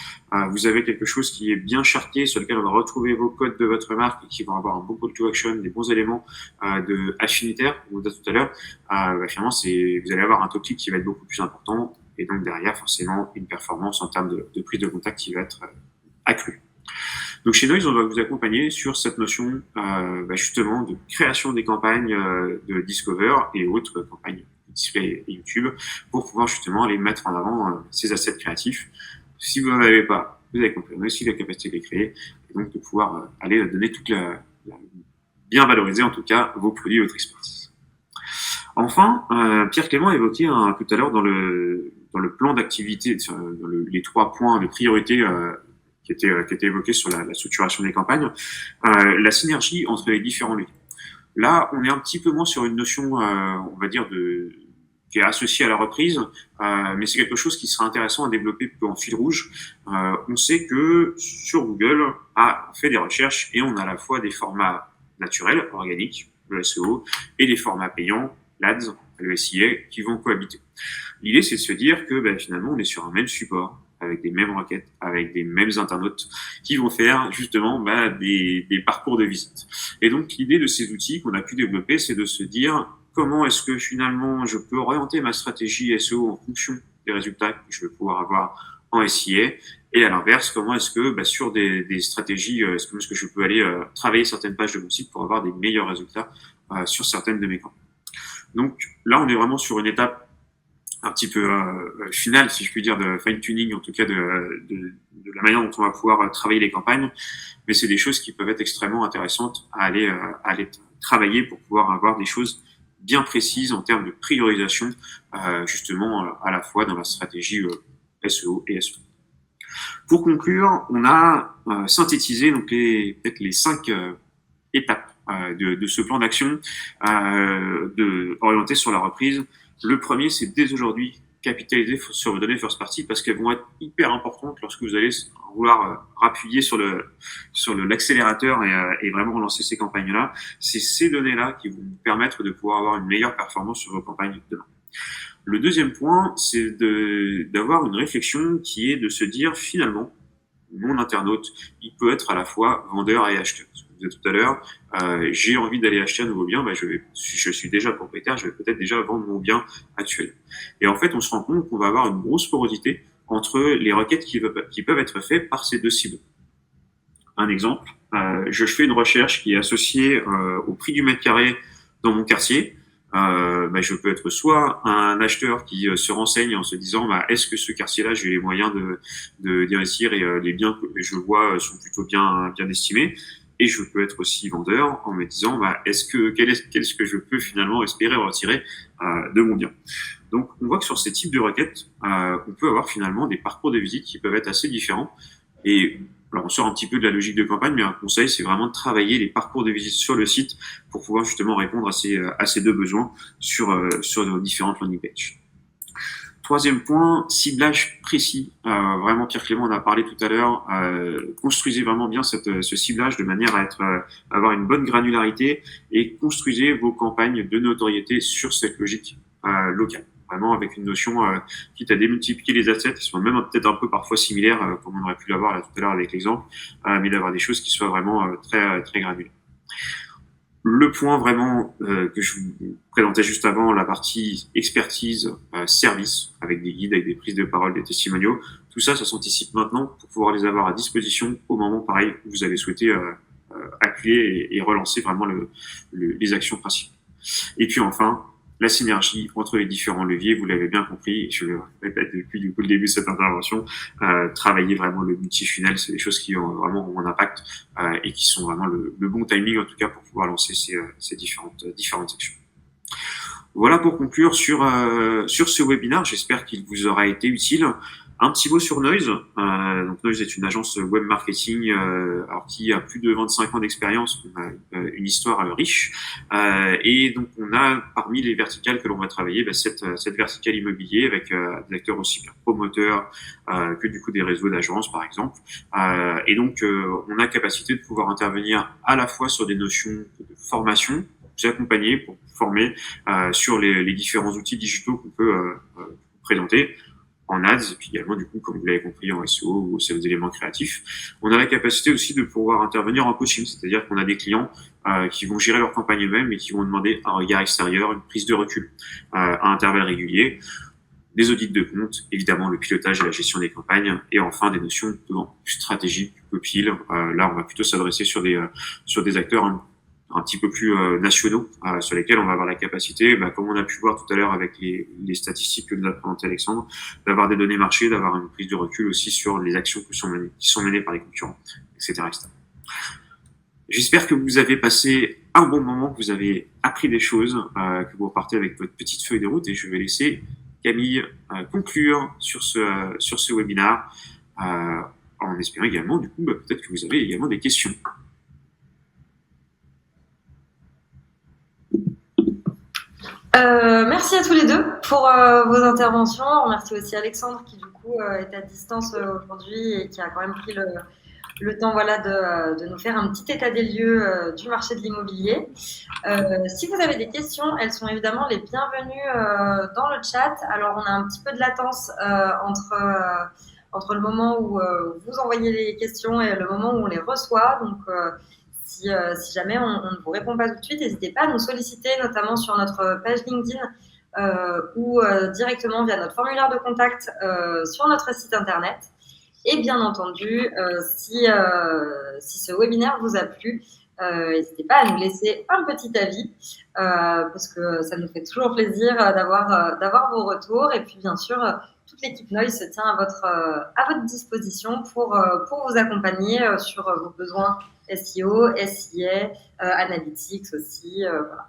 Vous avez quelque chose qui est bien charté, sur lequel on va retrouver vos codes de votre marque et qui vont avoir un bon call to action, des bons éléments de affinitaire, on vous a tout à l'heure. Finalement, vous allez avoir un taux clic qui va être beaucoup plus important, et donc derrière, forcément, une performance en termes de prise de contact qui va être accrue. Donc chez Noise, on va vous accompagner sur cette notion justement de création des campagnes de Discover et autres campagnes display et YouTube pour pouvoir justement aller mettre en avant ces assets créatifs. Si vous n'en avez pas, vous avez compris, on a aussi la capacité de les créer et donc de pouvoir aller donner toute bien valoriser en tout cas vos produits, votre expertise. Enfin, Pierre Clément a évoqué tout à l'heure dans le plan d'activité, les 3 points de priorité qui était évoqué sur la structuration des campagnes, la synergie entre les différents leviers. Là, on est un petit peu moins sur une notion, on va dire, qui est associé à la reprise, mais c'est quelque chose qui sera intéressant à développer plutôt en fil rouge. On sait que sur Google, on fait des recherches et on a à la fois des formats naturels, organiques, le SEO, et des formats payants, l'ADS, le SIA, qui vont cohabiter. L'idée, c'est de se dire que finalement, on est sur un même support, avec des mêmes requêtes, avec des mêmes internautes, qui vont faire justement des parcours de visite. Et donc, l'idée de ces outils qu'on a pu développer, c'est de se dire comment est-ce que finalement je peux orienter ma stratégie SEO en fonction des résultats que je vais pouvoir avoir en SIA, et à l'inverse, comment est-ce que sur des stratégies, est-ce que je peux aller travailler certaines pages de mon site pour avoir des meilleurs résultats sur certaines de mes campagnes. Donc là, on est vraiment sur une étape un petit peu finale, si je puis dire, de fine-tuning, en tout cas de la manière dont on va pouvoir travailler les campagnes, mais c'est des choses qui peuvent être extrêmement intéressantes à aller travailler pour pouvoir avoir des choses bien précises en termes de priorisation, justement à la fois dans la stratégie SEO et SEO. Pour conclure, on a synthétisé donc peut-être les 5 étapes de ce plan d'action orienté sur la reprise. Le premier, c'est dès aujourd'hui capitaliser sur vos données first party parce qu'elles vont être hyper importantes lorsque vous allez vouloir appuyer sur l'accélérateur et vraiment relancer ces campagnes-là. C'est ces données-là qui vont vous permettre de pouvoir avoir une meilleure performance sur vos campagnes demain. Le deuxième point, c'est d'avoir une réflexion qui est de se dire finalement, mon internaute, il peut être à la fois vendeur et acheteur. Comme je disais tout à l'heure, j'ai envie d'aller acheter un nouveau bien, si je suis déjà propriétaire, je vais peut-être déjà vendre mon bien actuel. Et en fait, on se rend compte qu'on va avoir une grosse porosité entre les requêtes qui peuvent être faites par ces deux cibles. Un exemple, je fais une recherche qui est associée au prix du mètre carré dans mon quartier. Je peux être soit un acheteur qui se renseigne en se disant est-ce que ce quartier-là j'ai les moyens d'y investir et les biens que je vois sont plutôt bien estimés, et je peux être aussi vendeur en me disant qu'est-ce que je peux finalement espérer retirer de mon bien. Donc on voit que sur ces types de requêtes on peut avoir finalement des parcours de visite qui peuvent être assez différents. Et alors on sort un petit peu de la logique de campagne, mais un conseil, c'est vraiment de travailler les parcours de visite sur le site pour pouvoir justement répondre à ces deux besoins sur nos différentes landing pages. Troisième point, ciblage précis. Vraiment, Pierre Clément en a parlé tout à l'heure. Construisez vraiment bien ce ciblage de manière à avoir une bonne granularité et construisez vos campagnes de notoriété sur cette logique locale. Vraiment avec une notion quitte à démultiplier les assets qui sont même peut-être un peu parfois similaires comme on aurait pu l'avoir là tout à l'heure avec l'exemple, mais d'avoir des choses qui soient vraiment très très granulées. Le point vraiment que je vous présentais juste avant, la partie expertise, service, avec des guides, avec des prises de parole, des testimoniaux, tout ça s'anticipe maintenant pour pouvoir les avoir à disposition au moment pareil où vous allez souhaiter appuyer et relancer vraiment les actions principales. Et puis enfin, la synergie entre les différents leviers, vous l'avez bien compris, et je le répète depuis le début de cette intervention, travailler vraiment le multi-funnel, c'est des choses qui ont vraiment un impact et qui sont vraiment le bon timing en tout cas pour pouvoir lancer ces différentes actions. Voilà pour conclure sur ce webinaire, j'espère qu'il vous aura été utile. Un petit mot sur Noise. Donc Noise est une agence web marketing qui a plus de 25 ans d'expérience, on a une histoire riche. Et donc on a parmi les verticales que l'on va travailler cette verticale immobilier avec des acteurs aussi bien promoteurs que du coup des réseaux d'agences par exemple. Et donc on a capacité de pouvoir intervenir à la fois sur des notions de formation, vous accompagner pour vous former sur les différents outils digitaux qu'on peut présenter en ads, et puis également, du coup, comme vous l'avez compris, en SEO ou sur les éléments créatifs. On a la capacité aussi de pouvoir intervenir en coaching, c'est-à-dire qu'on a des clients qui vont gérer leur campagne eux-mêmes et qui vont demander un regard extérieur, une prise de recul à intervalles réguliers, des audits de compte, évidemment le pilotage et la gestion des campagnes, et enfin des notions de stratégie, copil. Là, on va plutôt s'adresser sur des acteurs un petit peu plus nationaux, sur lesquels on va avoir la capacité, comme on a pu voir tout à l'heure avec les statistiques que nous a présenté Alexandre, d'avoir des données marché, d'avoir une prise de recul aussi sur les actions qui sont menées par les concurrents, etc. J'espère que vous avez passé un bon moment, que vous avez appris des choses, que vous repartez avec votre petite feuille de route, et je vais laisser Camille conclure sur ce webinaire, en espérant également, du coup, peut-être que vous avez également des questions. Merci à tous les deux pour vos interventions. On remercie aussi Alexandre qui du coup est à distance aujourd'hui et qui a quand même pris le temps voilà, de nous faire un petit état des lieux du marché de l'immobilier. Si vous avez des questions, elles sont évidemment les bienvenues dans le chat. Alors, on a un petit peu de latence entre le moment où vous envoyez les questions et le moment où on les reçoit. Donc, si jamais on ne vous répond pas tout de suite, n'hésitez pas à nous solliciter, notamment sur notre page LinkedIn ou directement via notre formulaire de contact sur notre site internet. Et bien entendu, si ce webinaire vous a plu, n'hésitez pas à nous laisser un petit avis parce que ça nous fait toujours plaisir d'avoir vos retours. Et puis bien sûr, toute l'équipe Noise se tient à votre disposition pour vous accompagner sur vos besoins SEO, SIA, Analytics aussi. Voilà.